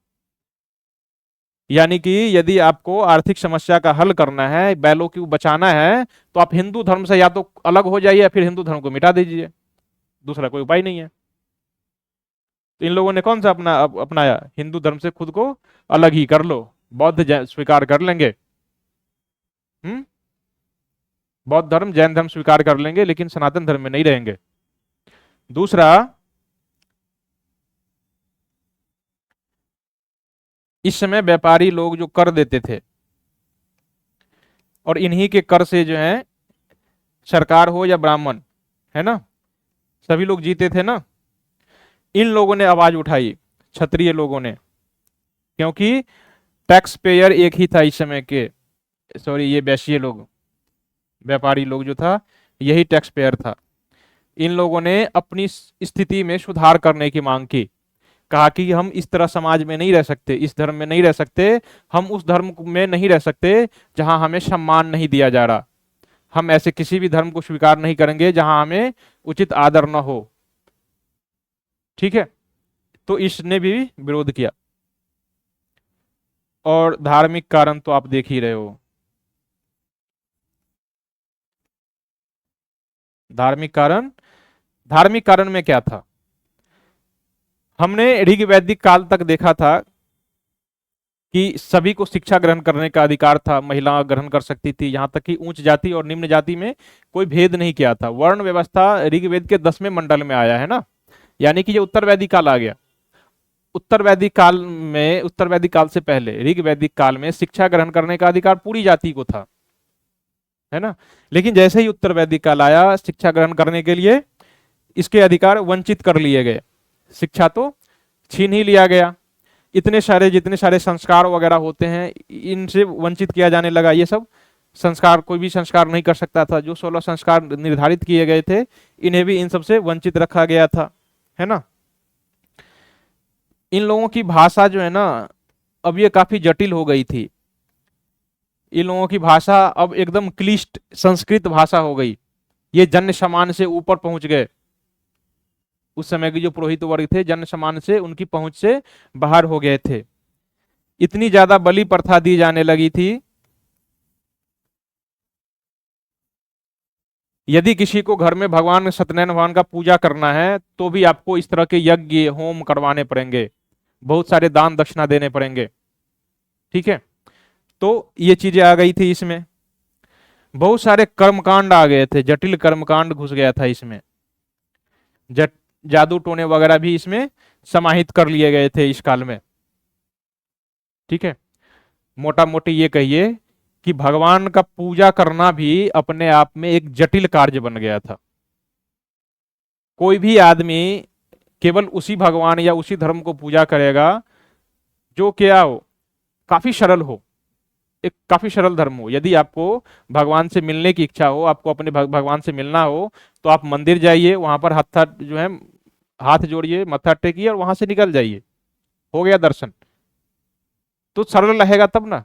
यानी कि यदि आपको आर्थिक समस्या का हल करना है, बैलों की बचाना है, तो आप हिंदू धर्म से या तो अलग हो जाइए या फिर हिंदू धर्म को मिटा दीजिए, दूसरा कोई उपाय नहीं है। तो इन लोगों ने कौन सा अपनाया? हिंदू धर्म से खुद को अलग ही कर लो, बौद्ध स्वीकार कर लेंगे, हम्म, बौद्ध धर्म, जैन धर्म स्वीकार कर लेंगे, लेकिन सनातन धर्म में नहीं रहेंगे। दूसरा, इस समय व्यापारी लोग जो कर देते थे, और इन्हीं के कर से जो है सरकार हो या ब्राह्मण, है ना, सभी लोग जीते थे ना। इन लोगों ने आवाज उठाई, क्षत्रिय लोगों ने, क्योंकि टैक्स पेयर एक ही था इस समय के, सॉरी ये वैश्य लोग, व्यापारी लोग जो था यही टैक्स पेयर था। इन लोगों ने अपनी स्थिति में सुधार करने की मांग की, कहा कि हम इस तरह समाज में नहीं रह सकते, इस धर्म में नहीं रह सकते, हम उस धर्म में नहीं रह सकते जहां हमें सम्मान नहीं दिया जा रहा, हम ऐसे किसी भी धर्म को स्वीकार नहीं करेंगे जहां हमें उचित आदर न हो। ठीक है, तो इसने भी विरोध किया। और धार्मिक कारण तो आप देख ही रहे हो। धार्मिक कारण, धार्मिक कारण में क्या था? हमने ऋग वैदिक काल तक देखा था कि सभी को शिक्षा ग्रहण करने का अधिकार था, महिला ग्रहण कर सकती थी, यहां तक कि उच्च जाति और निम्न जाति में कोई भेद नहीं किया था। वर्ण व्यवस्था ऋग्वेद के 10वें मंडल में आया है ना, यानी कि ये उत्तर वैदिक काल आ गया। उत्तर वैदिक काल में, उत्तर वैदिक काल से पहले ऋग वैदिक काल में शिक्षा ग्रहण करने का अधिकार पूरी जाति को था, है ना। लेकिन जैसे ही उत्तर वैदिक काल आया, शिक्षा ग्रहण करने के लिए इसके अधिकार वंचित कर लिए गए, शिक्षा तो छीन ही लिया गया। इतने सारे, जितने सारे संस्कार वगैरह होते हैं, इनसे वंचित किया जाने लगा। ये सब संस्कार, कोई भी संस्कार नहीं कर सकता था, जो 16 संस्कार निर्धारित किए गए थे, इन्हें भी इन सबसे वंचित रखा गया था, है ना। इन लोगों की भाषा जो है ना, अब ये काफी जटिल हो गई थी। इन लोगों की भाषा अब एकदम क्लिष्ट संस्कृत भाषा हो गई। ये जन्य समान से ऊपर पहुंच गए। उस समय के जो पुरोहित वर्ग थे, जन्य समान से उनकी पहुंच से बाहर हो गए थे। इतनी ज्यादा बलि प्रथा दी जाने लगी थी, यदि किसी को घर में भगवान सत्यनारायण भगवान का पूजा करना है तो भी आपको इस तरह के यज्ञ होम करवाने पड़ेंगे, बहुत सारे दान दक्षिणा देने पड़ेंगे। ठीक है, तो ये चीजें आ गई थी इसमें। बहुत सारे कर्मकांड आ गए थे, जटिल कर्मकांड घुस गया था इसमें, जादू टोने वगैरह भी इसमें समाहित कर लिए गए थे इस काल में। ठीक है, मोटा मोटी ये कहिए कि भगवान का पूजा करना भी अपने आप में एक जटिल कार्य बन गया था। कोई भी आदमी केवल उसी भगवान या उसी धर्म को पूजा करेगा जो क्या हो, काफी सरल हो, एक काफी सरल धर्म हो। यदि आपको भगवान से मिलने की इच्छा हो, आपको अपने भगवान से मिलना हो, तो आप मंदिर जाइए, वहां पर हाथ जो है हाथ जोड़िए, मत्था टेकिए और वहां से निकल जाइए, हो गया दर्शन। तो सरल रहेगा तब ना।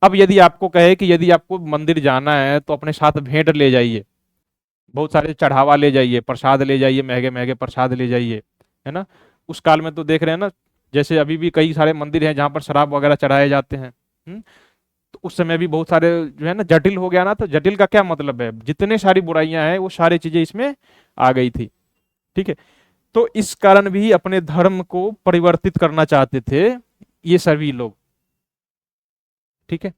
अब यदि आपको कहे कि यदि आपको मंदिर जाना है तो अपने साथ भेंट ले जाइए, बहुत सारे चढ़ावा ले जाइए, प्रसाद ले जाइए, महंगे महंगे प्रसाद ले जाइए, है ना। उस काल में तो देख रहे हैं ना, जैसे अभी भी कई सारे मंदिर हैं जहां पर शराब वगैरह चढ़ाए जाते हैं। तो उस समय भी बहुत सारे जो है ना जटिल हो गया ना। तो जटिल का क्या मतलब है, जितने सारी बुराइयां हैं वो सारी चीजें इसमें आ गई थी। ठीक है। तो इस कारण भी अपने धर्म को परिवर्तित करना चाहते थे ये सभी लोग। ठीक है।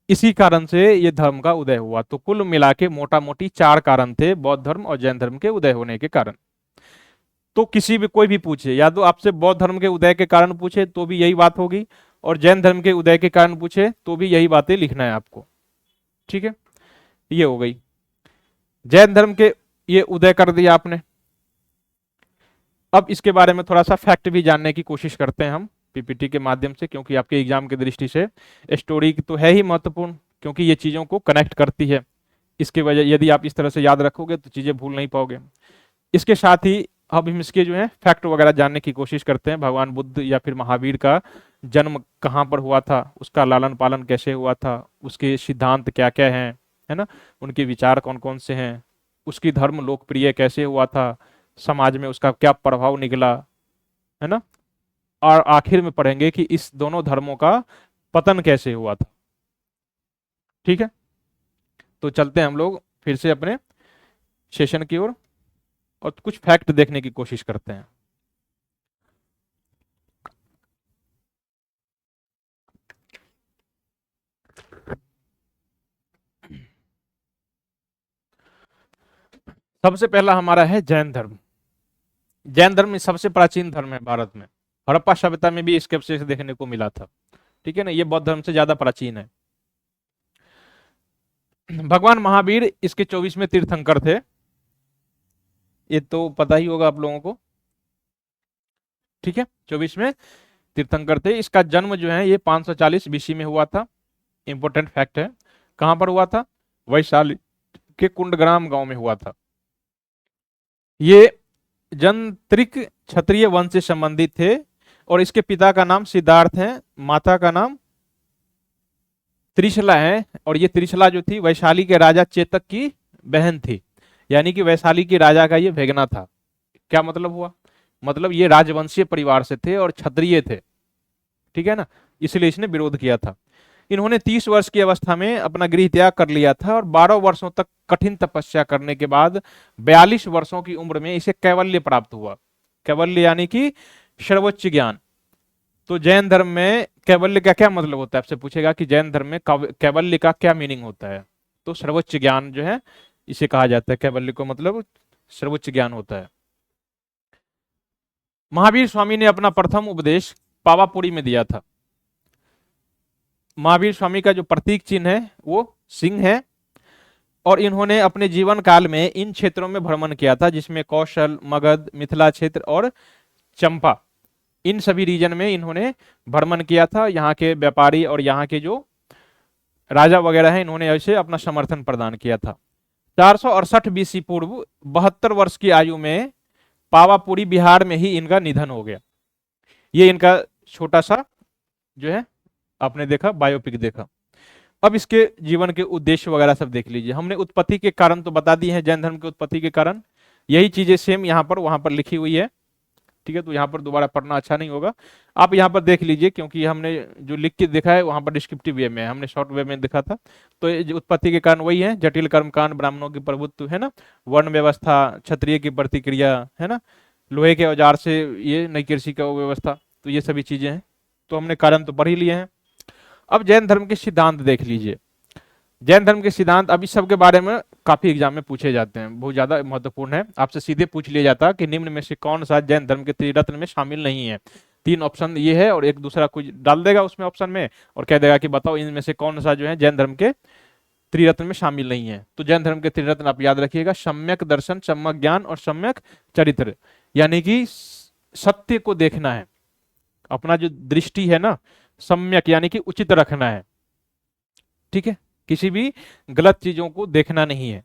इसी कारण से ये धर्म का उदय हुआ। तो कुल मिला के मोटा मोटी चार कारण थे बौद्ध धर्म और जैन धर्म के उदय होने के कारण। तो किसी भी कोई भी पूछे, या तो आपसे बौद्ध धर्म के उदय के कारण पूछे तो भी यही बात होगी, और जैन धर्म के उदय के कारण पूछे तो भी यही बातें लिखना है आपको। ठीक है। ये हो गई जैन धर्म के, ये उदय कर दिया आपने। अब इसके बारे में थोड़ा सा फैक्ट भी जानने की कोशिश करते हैं हम पीपीटी के माध्यम से, क्योंकि आपके एग्जाम की दृष्टि से स्टोरी तो है ही महत्वपूर्ण, क्योंकि ये चीजों को कनेक्ट करती है। इसके वजह यदि आप इस तरह से याद रखोगे तो चीजें भूल नहीं पाओगे। इसके साथ ही अब हम इसके जो है फैक्ट वगैरह जानने की कोशिश करते हैं। भगवान बुद्ध या फिर महावीर का जन्म कहाँ पर हुआ था, उसका लालन पालन कैसे हुआ था, उसके सिद्धांत क्या क्या हैं, है ना, उनके विचार कौन कौन से हैं, उसकी धर्म लोकप्रिय कैसे हुआ था, समाज में उसका क्या प्रभाव निकला, है ना, और आखिर में पढ़ेंगे कि इस दोनों धर्मों का पतन कैसे हुआ था। ठीक है। तो चलते हैं हम लोग फिर से अपने सेशन की ओर और कुछ फैक्ट देखने की कोशिश करते हैं। सबसे पहला हमारा है जैन धर्म। जैन धर्म सबसे प्राचीन धर्म है भारत में। हड़प्पा सभ्यता में भी इसके अवशेष देखने को मिला था। ठीक है ना, ये बौद्ध धर्म से ज्यादा प्राचीन है। भगवान महावीर इसके 24वें तीर्थंकर थे, ये तो पता ही होगा आप लोगों को। ठीक है, 24वें तीर्थंकर थे। इसका जन्म जो है ये 540 बीसी में हुआ था। इंपॉर्टेंट फैक्ट है। कहां पर हुआ था? वैशाली के कुंडग्राम गांव में हुआ था। ये जंत्रिक क्षत्रिय वंश से संबंधित थे और इसके पिता का नाम सिद्धार्थ है, माता का नाम त्रिशला है, और ये त्रिशला जो थी वैशाली के राजा चेतक की बहन थी, यानी कि वैशाली के राजा का ये भेगना था। क्या मतलब हुआ? मतलब ये राजवंशीय परिवार से थे और क्षत्रिय थे। ठीक है ना, इसलिए इसने विरोध किया था। इन्होंने 30 वर्ष की अवस्था में अपना गृह त्याग कर लिया था और 12 वर्षों तक कठिन तपस्या करने के बाद 42 वर्षों की उम्र में इसे कैवल्य प्राप्त हुआ। कैवल्य यानी कि सर्वोच्च ज्ञान। तो जैन धर्म में कैवल्य का क्या मतलब होता है, आपसे पूछेगा कि जैन धर्म में कैवल्य का क्या मीनिंग होता है, तो सर्वोच्च ज्ञान जो है इसे कहा जाता है। कैवल्य को मतलब सर्वोच्च ज्ञान होता है। महावीर स्वामी ने अपना प्रथम उपदेश पावापुरी में दिया था। महावीर स्वामी का जो प्रतीक चिन्ह है वो सिंह है, और इन्होंने अपने जीवन काल में इन क्षेत्रों में भ्रमण किया था, जिसमें कौशल, मगध, मिथिला क्षेत्र और चंपा, इन सभी रीजन में इन्होंने भ्रमण किया था। यहाँ के व्यापारी और यहाँ के जो राजा वगैरह हैं इन्होंने ऐसे अपना समर्थन प्रदान किया था। 468 बीसी पूर्व 72 वर्ष की आयु में पावापुरी बिहार में ही इनका निधन हो गया। ये इनका छोटा सा जो है आपने देखा, बायोपिक देखा। अब इसके जीवन के उद्देश्य वगैरह सब देख लीजिए। हमने उत्पत्ति के कारण तो बता दिए हैं, जैन धर्म के उत्पत्ति के कारण। यही चीजें सेम यहाँ पर वहां पर लिखी हुई है। ठीक है, तो यहाँ पर दोबारा पढ़ना अच्छा नहीं होगा, आप यहाँ पर देख लीजिए, क्योंकि हमने जो लिख के देखा है वहां पर डिस्क्रिप्टिव वे में है, हमने शॉर्ट वे में देखा था। तो ये जो उत्पत्ति के कारण वही है, जटिल कर्म कांड, ब्राह्मणों की प्रभुत्व, है ना, वर्ण व्यवस्था, क्षत्रिय की प्रतिक्रिया, है ना, लोहे के औजार से ये नई कृषि का व्यवस्था, तो ये सभी चीजें हैं। तो हमने कारण तो पढ़ ही लिए हैं। अब जैन धर्म के सिद्धांत देख लीजिए। जैन धर्म के सिद्धांत अभी सबके बारे में काफी एग्जाम में पूछे जाते हैं, बहुत ज्यादा महत्वपूर्ण है। आपसे सीधे पूछ लिया जाता है कि निम्न में से कौन सा जैन धर्म के त्रिरत्न में शामिल नहीं है, तीन ऑप्शन ये है और एक दूसरा कुछ डाल देगा उसमें ऑप्शन में और कह देगा कि बताओ इनमें से कौन सा जो है जैन धर्म के त्रिरत्न में शामिल नहीं है। तो जैन धर्म के त्रिरत्न आप याद रखिएगा, सम्यक दर्शन, सम्यक ज्ञान और सम्यक चरित्र। यानी कि सत्य को देखना है, अपना जो दृष्टि है ना, सम्यक यानी कि उचित रखना है, ठीक है, किसी भी गलत चीजों को देखना नहीं है।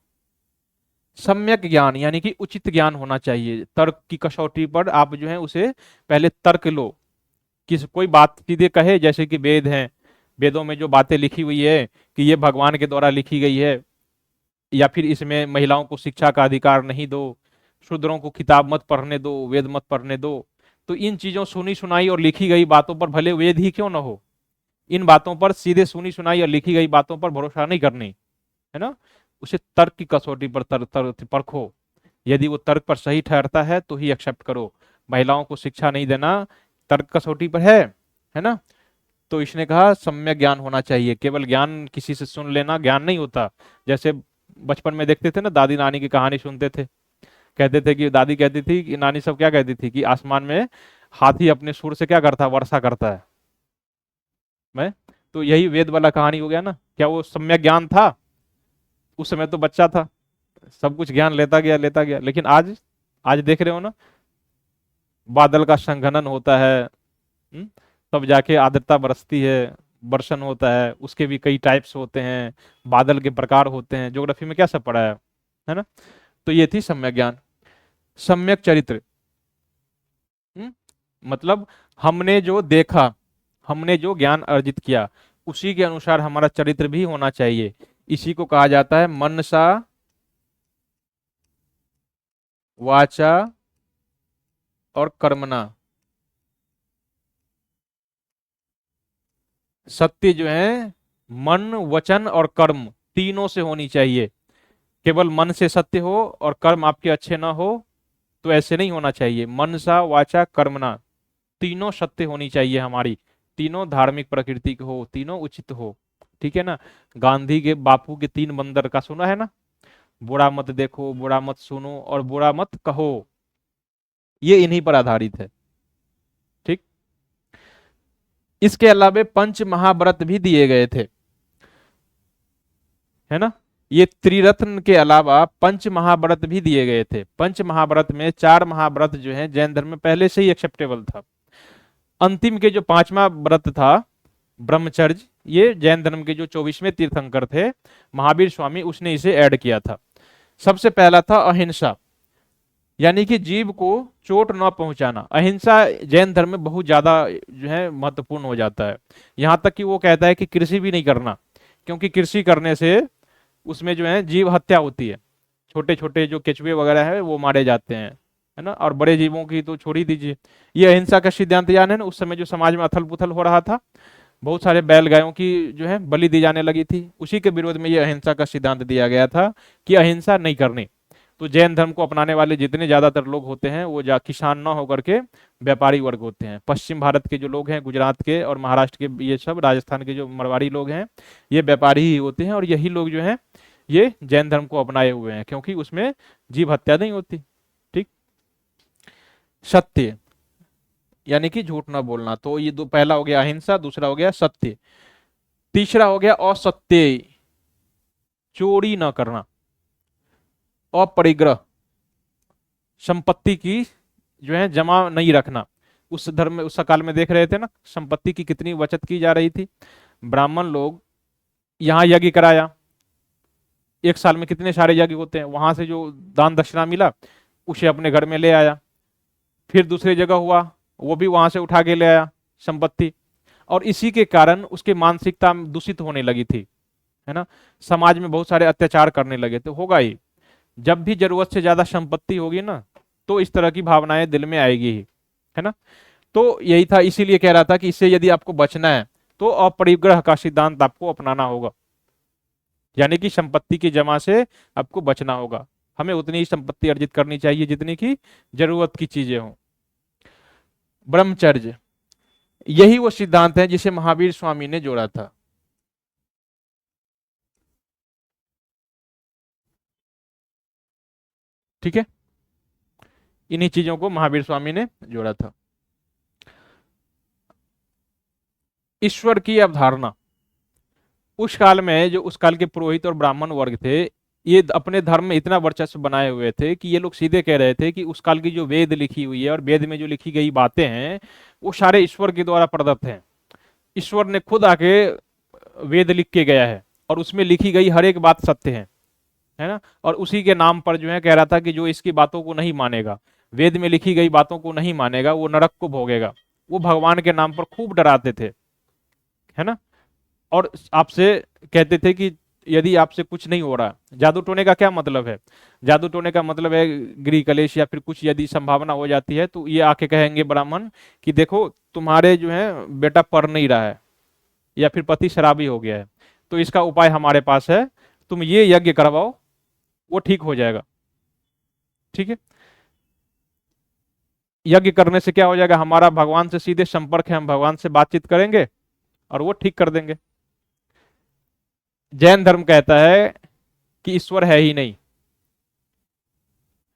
सम्यक ज्ञान यानी कि उचित ज्ञान होना चाहिए, तर्क की कसौटी पर आप जो है उसे पहले तर्क लो, किस कोई बात सीधे कहे, जैसे कि वेद हैं, वेदों में जो बातें लिखी हुई है कि ये भगवान के द्वारा लिखी गई है, या फिर इसमें महिलाओं को शिक्षा का अधिकार नहीं दो, शूद्रों को किताब मत पढ़ने दो, वेद मत पढ़ने दो। तो इन चीजों सुनी सुनाई और लिखी गई बातों पर भले वेद ही क्यों ना हो, इन बातों पर सीधे सुनी सुनाई और लिखी गई बातों पर भरोसा नहीं करनी, है ना। उसे तर्क की कसौटी पर परखो, यदि वो तर्क पर सही ठहरता है तो ही एक्सेप्ट करो। महिलाओं को शिक्षा नहीं देना तर्क कसौटी पर है ना। तो इसने कहा सम्यक ज्ञान होना चाहिए, केवल ज्ञान किसी से सुन लेना ज्ञान नहीं होता। जैसे बचपन में देखते थे ना, दादी नानी की कहानी सुनते थे, कहते थे कि दादी कहती थी कि नानी सब क्या कहती थी कि आसमान में हाथी अपने सुर से क्या करता है, वर्षा करता है। मैं तो यही वेद वाला कहानी हो गया ना, क्या वो सम्यक ज्ञान था? उस समय तो बच्चा था, सब कुछ ज्ञान लेता गया, लेकिन आज आज देख रहे हो ना, बादल का संघनन होता है, हम्म, तब जाके आर्द्रता बरसती है, वर्षण होता है, उसके भी कई टाइप्स होते हैं, बादल के प्रकार होते हैं, ज्योग्राफी में क्या सब पढ़ा है ना। तो ये थी सम्यक ज्ञान। सम्यक चरित्र, हम्म, मतलब हमने जो देखा, हमने जो ज्ञान अर्जित किया, उसी के अनुसार हमारा चरित्र भी होना चाहिए। इसी को कहा जाता है मनसा वाचा और कर्मणा। सत्य जो है मन, वचन और कर्म तीनों से होनी चाहिए। केवल मन से सत्य हो और कर्म आपके अच्छे ना हो तो ऐसे नहीं होना चाहिए। मनसा वाचा कर्मणा तीनों सत्य होनी चाहिए हमारी, तीनों धार्मिक प्रकृति की हो, तीनों उचित हो, ठीक है ना। गांधी के बापू के तीन बंदर का सुना है ना, बुरा मत देखो, बुरा मत सुनो और बुरा मत कहो, ये इन्हीं पर आधारित है, ठीक। इसके अलावा पंच महाव्रत भी दिए गए थे, है ना। ये त्रिरत्न के अलावा पंच महाव्रत भी दिए गए थे। पंच महाव्रत में चार महाव्रत जो है जैन धर्म में पहले से ही एक्सेप्टेबल था। अंतिम के जो पांचवा व्रत था ब्रह्मचर्य, ये जैन धर्म के जो 24वें तीर्थंकर थे महावीर स्वामी, उसने इसे ऐड किया था। सबसे पहला था अहिंसा, यानी कि जीव को चोट न पहुंचाना। अहिंसा जैन धर्म में बहुत ज्यादा जो है महत्वपूर्ण हो जाता है, यहां तक कि वो कहता है कि कृषि भी नहीं करना, क्योंकि कृषि करने से उसमें जो है जीव हत्या होती है, छोटे छोटे जो केचुए वगैरह है वो मारे जाते हैं, है ना, और बड़े जीवों की तो छोड़ ही दीजिए। ये अहिंसा का सिद्धांत यान है ना, उस समय जो समाज में अथल पुथल हो रहा था, बहुत सारे बैल गायों की जो है बलि दी जाने लगी थी, उसी के विरोध में ये अहिंसा का सिद्धांत दिया गया था कि अहिंसा नहीं करनी। तो जैन धर्म को अपनाने वाले जितने ज्यादातर लोग होते हैं वो किसान ना होकर के व्यापारी वर्ग होते हैं। पश्चिम भारत के जो लोग हैं, गुजरात के और महाराष्ट्र के, ये सब राजस्थान के जो मरवाड़ी लोग हैं, ये व्यापारी ही होते हैं, और यही लोग जो हैं ये जैन धर्म को अपनाए हुए हैं, क्योंकि उसमें जीव हत्या नहीं होती, ठीक। सत्य यानी कि झूठ ना बोलना, तो ये दो, पहला हो गया अहिंसा, दूसरा हो गया सत्य, तीसरा हो गया असत्य, चोरी ना करना, अपरिग्रह, संपत्ति की जो है जमा नहीं रखना। उस धर्म में, उस काल में देख रहे थे ना संपत्ति की कितनी बचत की जा रही थी। ब्राह्मण लोग यहाँ यज्ञ कराया, एक साल में कितने सारे यज्ञ होते हैं, वहां से जो दान दक्षिणा मिला उसे अपने घर में ले आया, फिर दूसरी जगह हुआ वो भी वहां से उठा के ले आया संपत्ति, और इसी के कारण उसकी मानसिकता दूषित होने लगी थी, है ना। समाज में बहुत सारे अत्याचार करने लगे, तो होगा ही, जब भी जरूरत से ज्यादा संपत्ति होगी ना तो इस तरह की भावनाएं दिल में आएगी ही, है ना। तो यही था, इसीलिए कह रहा था कि इससे यदि आपको बचना है तो अपरिग्रह का सिद्धांत आपको अपनाना होगा, यानी कि संपत्ति की जमा से आपको बचना होगा। हमें उतनी ही संपत्ति अर्जित करनी चाहिए जितनी की जरूरत की चीजें हों। ब्रह्मचर्य, यही वो सिद्धांत है जिसे महावीर स्वामी ने जोड़ा था, ठीक है। इन्हीं चीजों को महावीर स्वामी ने जोड़ा था। ईश्वर की अवधारणा उस काल में जो उस काल के पुरोहित और ब्राह्मण वर्ग थे, ये अपने धर्म में इतना वर्चस्व बनाए हुए थे कि ये लोग सीधे कह रहे थे कि उस काल की जो वेद लिखी हुई है और वेद में जो लिखी गई बातें हैं वो सारे ईश्वर के द्वारा प्रदत्त हैं। ईश्वर ने खुद आके वेद लिख के गया है और उसमें लिखी गई हर एक बात सत्य है ना। और उसी के नाम पर जो है कह रहा था कि जो इसकी बातों को नहीं मानेगा, वेद में लिखी गई बातों को नहीं मानेगा, वो नरक को भोगेगा। वो भगवान के नाम पर खूब डराते थे, है ना। और आपसे कहते थे कि यदि आपसे कुछ नहीं हो रहा, जादू टोने का क्या मतलब है? जादू टोने का मतलब है गृह कलेश या फिर कुछ यदि संभावना हो जाती है तो ये आके कहेंगे ब्राह्मण कि देखो तुम्हारे जो है बेटा पढ़ नहीं रहा है या फिर पति शराबी हो गया है, तो इसका उपाय हमारे पास है, तुम ये यज्ञ करवाओ, वो ठीक हो जाएगा। ठीक है, यज्ञ करने से क्या हो जाएगा, हमारा भगवान से सीधे संपर्क है, हम भगवान से बातचीत करेंगे और वो ठीक कर देंगे। जैन धर्म कहता है कि ईश्वर है ही नहीं,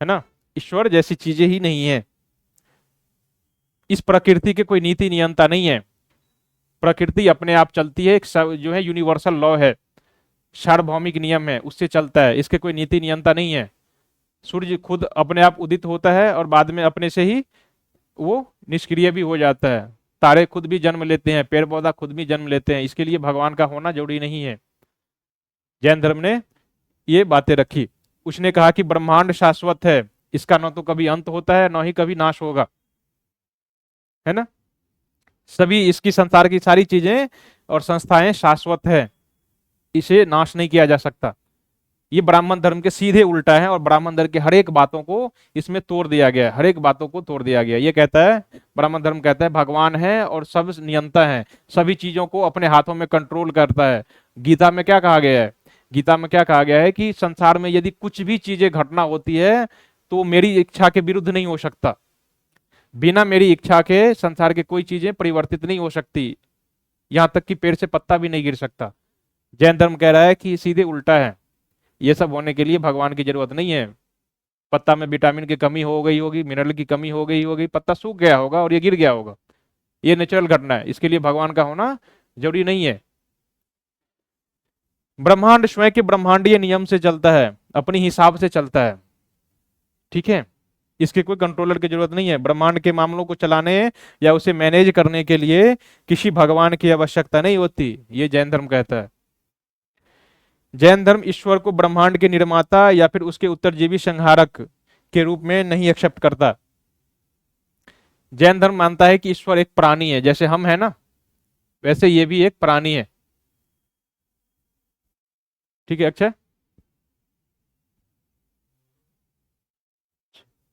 है ना, ईश्वर जैसी चीजें ही नहीं है, इस प्रकृति के कोई नीति नियंता नहीं है, प्रकृति अपने आप चलती है, एक जो है यूनिवर्सल लॉ है, सार्वभौमिक नियम है, उससे चलता है, इसके कोई नीति नियंता नहीं है। सूर्य खुद अपने आप उदित होता है और बाद में अपने से ही वो निष्क्रिय भी हो जाता है, तारे खुद भी जन्म लेते हैं, पेड़ पौधा खुद भी जन्म लेते हैं, इसके लिए भगवान का होना जरूरी नहीं है। जैन धर्म ने ये बातें रखी। उसने कहा कि ब्रह्मांड शाश्वत है, इसका न तो कभी अंत होता है न ही कभी नाश होगा, है ना। सभी इसकी संसार की सारी चीजें और संस्थाएं शाश्वत है, इसे नाश नहीं किया जा सकता। ये ब्राह्मण धर्म के सीधे उल्टा है और ब्राह्मण धर्म के हर एक बातों को इसमें तोड़ दिया गया है, हर एक बातों को तोड़ दिया गया। ये कहता है, ब्राह्मण धर्म कहता है भगवान है और सब नियंता है, सभी चीजों को अपने हाथों में कंट्रोल करता है। गीता में क्या कहा गया है? गीता में क्या कहा गया है कि संसार में यदि कुछ भी चीजें घटना होती है तो मेरी इच्छा के विरुद्ध नहीं हो सकता, बिना मेरी इच्छा के संसार के कोई चीजें परिवर्तित नहीं हो सकती, यहां तक कि पेड़ से पत्ता भी नहीं गिर सकता। जैन धर्म कह रहा है कि सीधे उल्टा है, ये सब होने के लिए भगवान की जरूरत नहीं है। पत्ता में विटामिन की कमी हो गई होगी, मिनरल की कमी हो गई होगी, पत्ता सूख गया होगा और ये गिर गया होगा, ये नेचुरल घटना है, इसके लिए भगवान का होना जरूरी नहीं है। ब्रह्मांड स्वयं के ब्रह्मांडीय नियम से चलता है, अपनी हिसाब से चलता है, ठीक है, इसके कोई कंट्रोलर की जरूरत नहीं है। ब्रह्मांड के मामलों को चलाने या उसे मैनेज करने के लिए किसी भगवान की आवश्यकता नहीं होती, ये जैन धर्म कहता है। जैन धर्म ईश्वर को ब्रह्मांड के निर्माता या फिर उसके उत्तरजीवी संहारक के रूप में नहीं एक्सेप्ट करता। जैन धर्म मानता है कि ईश्वर एक प्राणी है, जैसे हम है ना वैसे ये भी एक प्राणी है। ठीक है, अच्छा,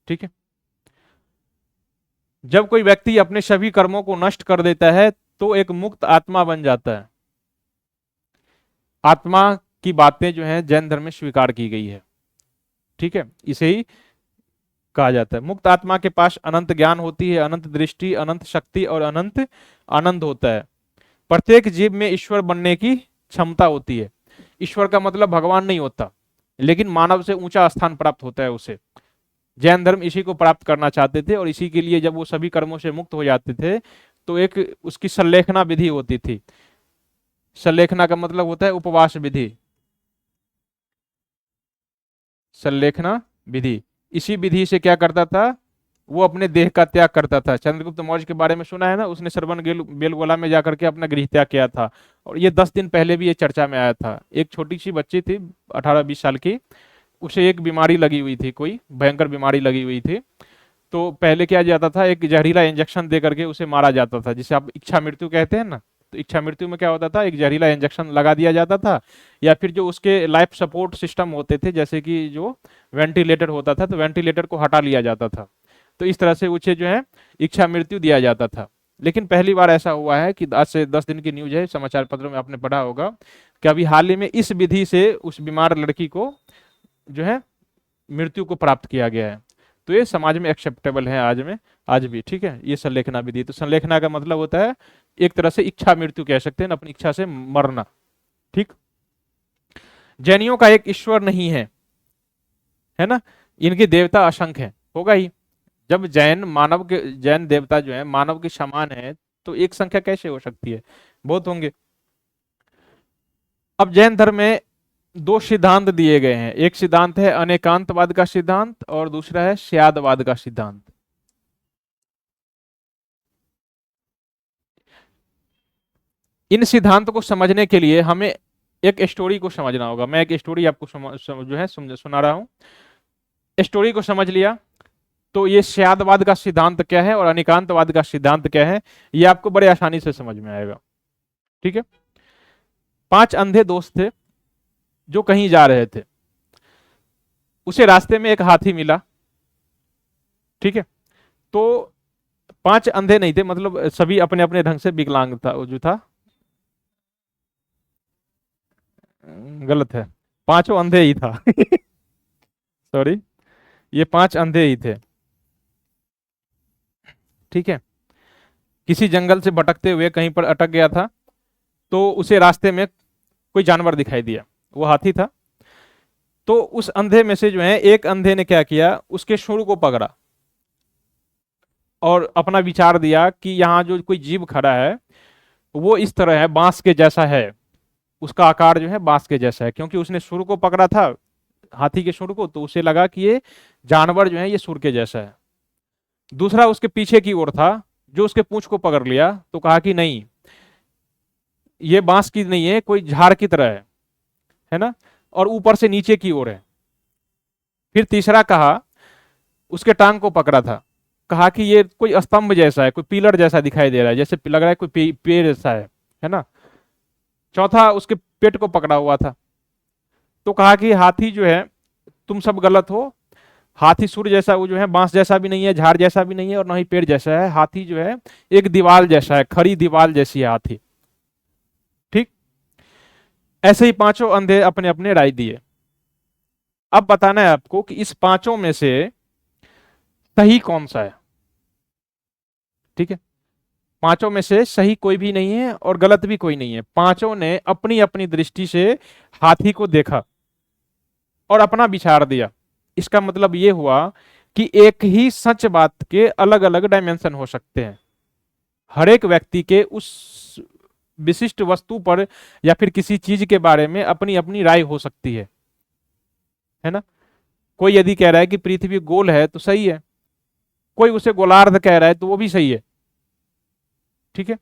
ठीक है। जब कोई व्यक्ति अपने सभी कर्मों को नष्ट कर देता है तो एक मुक्त आत्मा बन जाता है। आत्मा की बातें जो है जैन धर्म में स्वीकार की गई है, ठीक है, इसे ही कहा जाता है। मुक्त आत्मा के पास अनंत ज्ञान होती है, अनंत दृष्टि, अनंत शक्ति और अनंत आनंद होता है। प्रत्येक जीव में ईश्वर बनने की क्षमता होती है। ईश्वर का मतलब भगवान नहीं होता, लेकिन मानव से ऊंचा स्थान प्राप्त होता है उसे। जैन धर्म इसी को प्राप्त करना चाहते थे और इसी के लिए जब वो सभी कर्मों से मुक्त हो जाते थे तो एक उसकी संलेखना विधि होती थी। संलेखना का मतलब होता है उपवास विधि, संलेखना विधि। इसी विधि से क्या करता था, वो अपने देह का त्याग करता था। चंद्रगुप्त मौर्य के बारे में सुना है ना, उसने श्रवण बेलगोला में जाकर के अपना गृह त्याग किया था। और ये 10 दिन पहले भी ये चर्चा में आया था। एक छोटी सी बच्ची थी 18-20 साल की, उसे एक बीमारी लगी हुई थी, कोई भयंकर बीमारी लगी हुई थी। तो पहले क्या जाता था, एक जहरीला इंजेक्शन दे करके उसे मारा जाता था, जिसे आप इच्छा मृत्यु कहते हैं ना। तो इच्छा मृत्यु में क्या होता था, एक जहरीला इंजेक्शन लगा दिया जाता था, या फिर जो उसके लाइफ सपोर्ट सिस्टम होते थे जैसे कि जो वेंटिलेटर होता था तो वेंटिलेटर को हटा लिया जाता था। तो इस तरह से उसे जो है इच्छा मृत्यु दिया जाता था। लेकिन पहली बार ऐसा हुआ है कि आज से 10 दिन की न्यूज है, समाचार पत्रों में आपने पढ़ा होगा कि अभी हाल ही में इस विधि से उस बीमार लड़की को जो है मृत्यु को प्राप्त किया गया है। तो ये समाज में एक्सेप्टेबल है आज में, आज भी, ठीक है। ये संलेखना विधि, तो संलेखना का मतलब होता है एक तरह से इच्छा मृत्यु कह सकते हैं, अपनी इच्छा से मरना, ठीक। जैनियों का एक ईश्वर नहीं है ना, इनके देवता असंख्य है, होगा ही। जब जैन मानव के, जैन देवता जो है मानव के समान है तो एक संख्या कैसे हो सकती है, बहुत होंगे। अब जैन धर्म में दो सिद्धांत दिए गए हैं, एक सिद्धांत है अनेकांतवाद का सिद्धांत और दूसरा है स्यादवाद का सिद्धांत। इन सिद्धांत को समझने के लिए हमें एक स्टोरी को समझना होगा। मैं एक स्टोरी आपको जो है सुना रहा हूं। स्टोरी को समझ लिया तो ये स्यादवाद का सिद्धांत क्या है और अनेकांतवाद का सिद्धांत क्या है, ये आपको बड़े आसानी से समझ में आएगा। ठीक है। 5 अंधे दोस्त थे जो कहीं जा रहे थे। उसे रास्ते में एक हाथी मिला। ठीक है। तो 5 अंधे नहीं थे, मतलब सभी अपने अपने ढंग से विकलांग था, वो जो था गलत है, पांचों अंधे ही था। सॉरी, ये 5 अंधे ही थे। ठीक है। किसी जंगल से भटकते हुए कहीं पर अटक गया था, तो उसे रास्ते में कोई जानवर दिखाई दिया, वो हाथी था। तो उस अंधे में से जो है एक अंधे ने क्या किया, उसके सूंड को पकड़ा और अपना विचार दिया कि यहाँ जो कोई जीव खड़ा है वो इस तरह है, बांस के जैसा है, उसका आकार जो है बांस के जैसा है। क्योंकि उसने सूंड को पकड़ा था, हाथी के सूंड को, तो उसे लगा कि ये जानवर जो है ये सूंड के जैसा है। दूसरा उसके पीछे की ओर था, जो उसके पूंछ को पकड़ लिया, तो कहा कि नहीं, ये बांस की नहीं है, कोई झाड़ की तरह है ना, और ऊपर से नीचे की ओर है। फिर तीसरा कहा, उसके टांग को पकड़ा था, कहा कि ये कोई स्तंभ जैसा है, कोई पिलर जैसा दिखाई दे रहा है, जैसे लग रहा है कोई पेड़ जैसा है ना। चौथा उसके पेट को पकड़ा हुआ था, तो कहा कि हाथी जो है, तुम सब गलत हो, हाथी सूर्य जैसा वो जो है बांस जैसा भी नहीं है, झाड़ जैसा भी नहीं है, और ना ही पेड़ जैसा है। हाथी जो है एक दीवार जैसा है, खड़ी दीवार जैसी है हाथी। ठीक। ऐसे ही पांचों अंधे अपने अपने राय दिए। अब बताना है आपको कि इस पांचों में से सही कौन सा है। ठीक है। पांचों में से सही कोई भी नहीं है और गलत भी कोई नहीं है। पांचों ने अपनी अपनी दृष्टि से हाथी को देखा और अपना विचार दिया। इसका मतलब यह हुआ कि एक ही सच बात के अलग अलग डायमेंशन हो सकते हैं। हर एक व्यक्ति के उस विशिष्ट वस्तु पर या फिर किसी चीज के बारे में अपनी अपनी राय हो सकती है ना। कोई यदि कह रहा है कि पृथ्वी गोल है तो सही है, कोई उसे गोलार्ध कह रहा है तो वो भी सही है। ठीक है।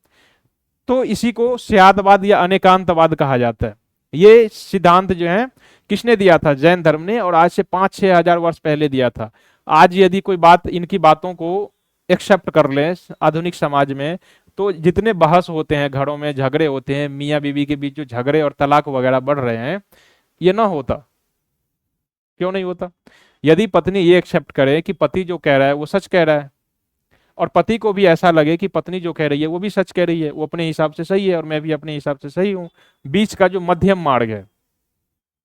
तो इसी को स्यादवाद या अनेकांतवाद कहा जाता है। ये सिद्धांत जो है किसने दिया था, जैन धर्म ने, और आज से 5-6 हजार वर्ष पहले दिया था। आज यदि कोई बात, इनकी बातों को एक्सेप्ट कर ले आधुनिक समाज में, तो जितने बहस होते हैं, घरों में झगड़े होते हैं, मियाँ बीवी के बीच जो झगड़े और तलाक वगैरह बढ़ रहे हैं, ये ना होता। क्यों नहीं होता? यदि पत्नी ये एक्सेप्ट करे कि पति जो कह रहा है वो सच कह रहा है, और पति को भी ऐसा लगे कि पत्नी जो कह रही है वो भी सच कह रही है, वो अपने हिसाब से सही है और मैं भी अपने हिसाब से सही हूं, बीच का जो मध्यम मार्ग है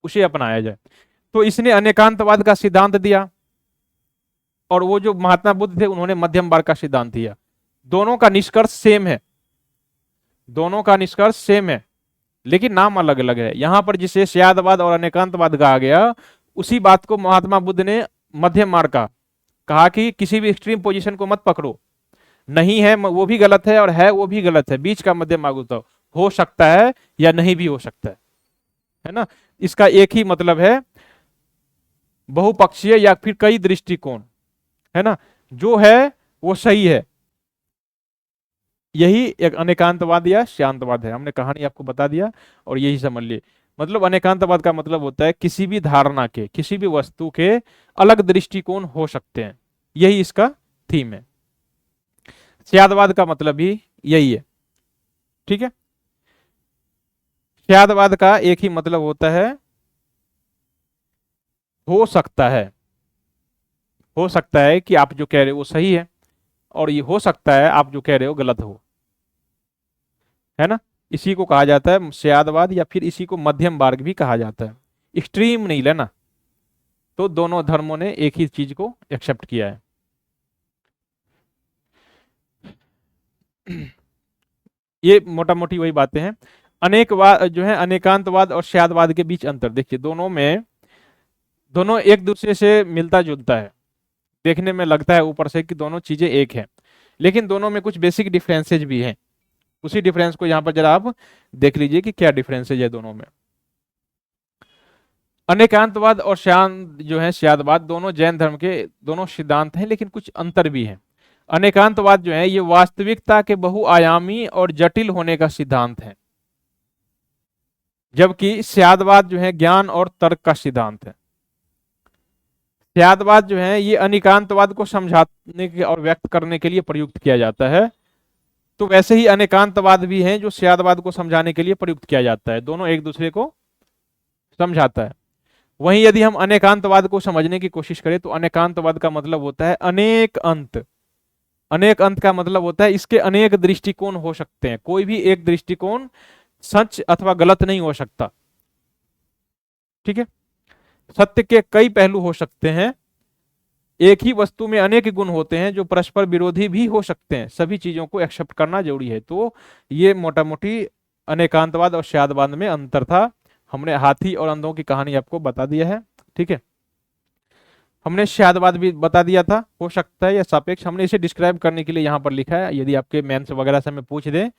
उसे अपनाया जाए, तो इसने अनेकांतवाद का सिद्धांत दिया। और वो जो महात्मा बुद्ध थे उन्होंने मध्यम मार्ग का सिद्धांत दिया। दोनों का निष्कर्ष सेम है, दोनों का निष्कर्ष सेम है, लेकिन नाम अलग अलग है। यहां पर जिसे स्यादवाद और अनेकांतवाद कहा गया, उसी बात को महात्मा बुद्ध ने मध्यम मार्ग का कहा कि किसी भी एक्सट्रीम पोजीशन को मत पकड़ो, नहीं है वो भी गलत है और है वो भी गलत है, बीच का मध्यम मार्ग होता हो सकता है या नहीं भी हो सकता है ना। इसका एक ही मतलब है, बहुपक्षीय या फिर कई दृष्टिकोण, है ना, जो है वो सही है। यही एक अनेकांतवाद या शांतवाद है। हमने कहानी आपको बता दिया और यही समझ लिए। मतलब अनेकांतवाद का मतलब होता है किसी भी धारणा के, किसी भी वस्तु के अलग दृष्टिकोण हो सकते हैं, यही इसका थीम है। स्यादवाद का मतलब भी यही है। ठीक है। स्यादवाद का एक ही मतलब होता है, हो सकता है, हो सकता है कि आप जो कह रहे हो वो सही है, और ये हो सकता है आप जो कह रहे हो गलत हो, है ना। इसी को कहा जाता है स्यादवाद, या फिर इसी को मध्यम मार्ग भी कहा जाता है। एक्सट्रीम नहीं लेना। तो दोनों धर्मों ने एक ही चीज को एक्सेप्ट किया है। ये मोटा मोटी वही बातें हैं। अनेकवाद जो है, अनेकांतवाद और स्यादवाद के बीच अंतर देखिए, दोनों एक दूसरे से मिलता जुलता है, देखने में लगता है ऊपर से कि दोनों चीजें एक हैं, लेकिन दोनों में कुछ बेसिक डिफरेंसेज भी हैं। उसी डिफरेंस को यहाँ पर जरा आप देख लीजिए कि क्या डिफरेंस है ये दोनों में। अनेकांतवाद और जो है स्यादवाद, दोनों जैन धर्म के दोनों सिद्धांत हैं, लेकिन कुछ अंतर भी है। अनेकांतवाद जो है ये वास्तविकता के बहुआयामी और जटिल होने का सिद्धांत है, जबकि स्यादवाद जो है ज्ञान और तर्क का सिद्धांत है। स्यादवाद जो है ये अनेकांतवाद को समझाने के और व्यक्त करने के लिए प्रयुक्त किया जाता है। तो वैसे ही अनेकांतवाद भी हैं जो स्यादवाद को समझाने के लिए प्रयुक्त किया जाता है, दोनों एक दूसरे को समझाता है। वहीं यदि हम अनेकांतवाद को समझने की कोशिश करें तो अनेकांतवाद का मतलब होता है अनेक अंत। अनेक अंत का मतलब होता है इसके अनेक दृष्टिकोण हो सकते हैं, कोई भी एक दृष्टिकोण सच अथवा गलत नहीं हो सकता। ठीक है, सत्य के कई पहलू हो सकते हैं, एक ही वस्तु में अनेक गुण होते हैं जो परस्पर विरोधी भी हो सकते हैं, सभी चीजों को एक्सेप्ट करना जरूरी है। तो ये मोटा मोटी अनेकांतवाद और स्यादवाद में अंतर था। हमने हाथी और अंधों की कहानी आपको बता दिया है। ठीक है, हमने स्यादवाद भी बता दिया था, हो सकता है या सापेक्ष, हमने इसे डिस्क्राइब करने के लिए यहाँ पर लिखा है। यदि आपके मेंस वगैरह से हमें पूछ दें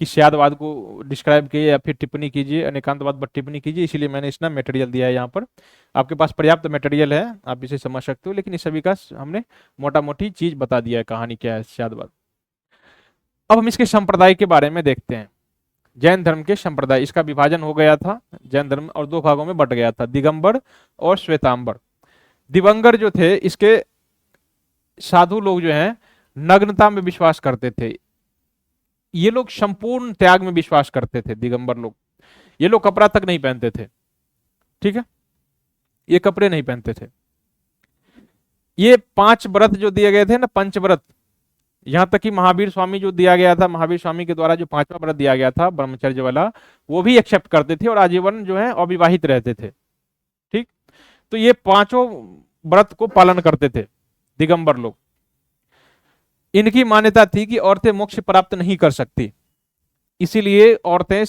कि स्यादवाद को डिस्क्राइब कीजिए या फिर टिप्पणी कीजिए, अनेकांतवाद पर टिप्पणी कीजिए, इसीलिए मैंने इसका मटेरियल दिया है यहाँ पर। आपके पास पर्याप्त मटेरियल है, आप इसे समझ सकते हो, लेकिन इस सभी का हमने मोटा मोटी चीज बता दिया है, कहानी क्या है स्यादवाद। अब हम इसके संप्रदाय के बारे में देखते हैं। जैन धर्म के संप्रदाय, इसका विभाजन हो गया था जैन धर्म और दो भागों में बट गया था, दिगंबर और श्वेतांबर। दिगंबर जो थे इसके साधु लोग जो हैं नग्नता में विश्वास करते थे। ये लोग संपूर्ण त्याग में विश्वास करते थे, दिगंबर लोग। ये लोग कपड़ा तक नहीं पहनते थे। ठीक है, ये कपड़े नहीं पहनते थे। ये 5 व्रत जो दिए गए थे ना, पंचव्रत, यहां तक कि महावीर स्वामी जो दिया गया था, महावीर स्वामी के द्वारा जो 5वां व्रत दिया गया था ब्रह्मचर्य वाला, वो भी एक्सेप्ट करते थे और आजीवन जो है अविवाहित रहते थे। ठीक, तो ये 5 व्रत को पालन करते थे दिगंबर लोग। इनकी मान्यता थी कि औरतें मोक्ष प्राप्त नहीं कर सकती, इसीलिए औरतें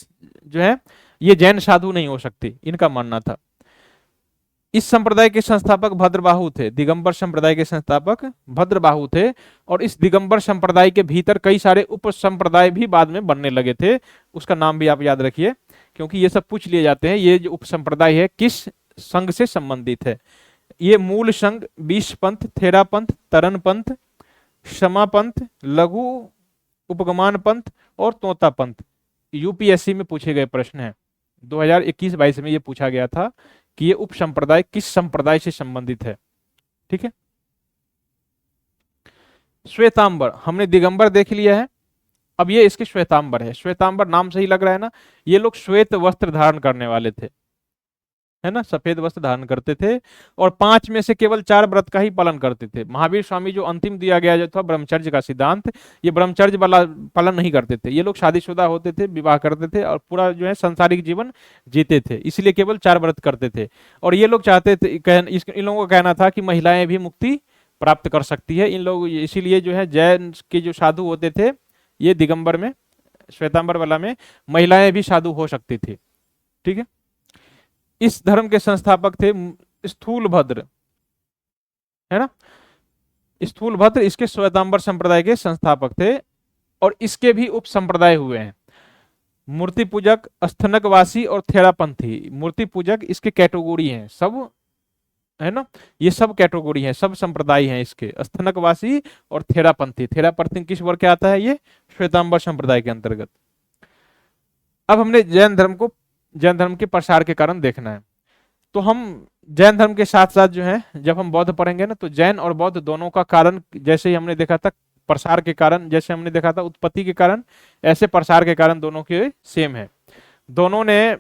जो है ये जैन साधु नहीं हो सकती, इनका मानना था। इस संप्रदाय के संस्थापक भद्रबाहु थे, दिगंबर संप्रदाय के संस्थापक भद्रबाहु थे। और इस दिगंबर संप्रदाय के भीतर कई सारे उप संप्रदाय भी बाद में बनने लगे थे, उसका नाम भी आप याद रखिए, क्योंकि ये सब पूछ लिए जाते हैं। ये जो उप संप्रदाय है किस संघ से संबंधित है। ये मूल संघ 20 पंथ, थेरा पंथ, तरन पंथ, क्षमा पंथ, लघु उपगमान पंथ और तोता पंथ। यूपीएससी में पूछे गए प्रश्न है, 2021-22 में ये पूछा गया था कि ये उप संप्रदाय किस संप्रदाय से संबंधित है। ठीक है, श्वेतांबर, हमने दिगंबर देख लिया है, अब ये इसके श्वेतांबर है। श्वेतांबर नाम सही लग रहा है ना, ये लोग श्वेत वस्त्र धारण करने वाले थे, है ना, सफेद वस्त्र धारण करते थे और 5 में से केवल 4 व्रत का ही पालन करते थे। महावीर स्वामी जो अंतिम दिया गया जो था ब्रह्मचर्य का सिद्धांत, ये ब्रह्मचर्य वाला पालन नहीं करते थे। ये लोग शादीशुदा होते थे, विवाह करते थे और पूरा जो है सांसारिक जीवन जीते थे, इसलिए केवल 4 व्रत करते थे। और ये लोग चाहते थे, इन लोगों का कहना था कि महिलाएं भी मुक्ति प्राप्त कर सकती है। इन लोग इसीलिए जो है जैन के जो साधु होते थे, ये दिगंबर में, श्वेतांबर वाला में महिलाएं भी साधु हो सकती थी। ठीक है, इस धर्म के संस्थापक थे स्थूलभद्र, है ना, स्थूलभद्र इसके श्वेतांबर संप्रदाय के संस्थापक थे। और इसके भी उप संप्रदाय हुए हैं, मूर्ति पूजक, स्थनकवासी और थेरापंथी। मूर्ति पूजक इसके कैटेगरी हैं सब, है ना, ये सब कैटेगरी हैं, सब संप्रदाय हैं इसके, स्थनकवासी और थेरापंथी। थेरापंथी किस वर्ग के आता है, ये श्वेतांबर संप्रदाय के अंतर्गत। अब हमने जैन धर्म के प्रसार के कारण देखना है। तो हम जैन धर्म के साथ साथ जो है जब हम बौद्ध पढ़ेंगे ना, तो जैन और बौद्ध दोनों का कारण, जैसे ही हमने देखा था प्रसार के कारण, जैसे हमने देखा था उत्पत्ति के कारण, ऐसे प्रसार के कारण दोनों के सेम है। दोनों ने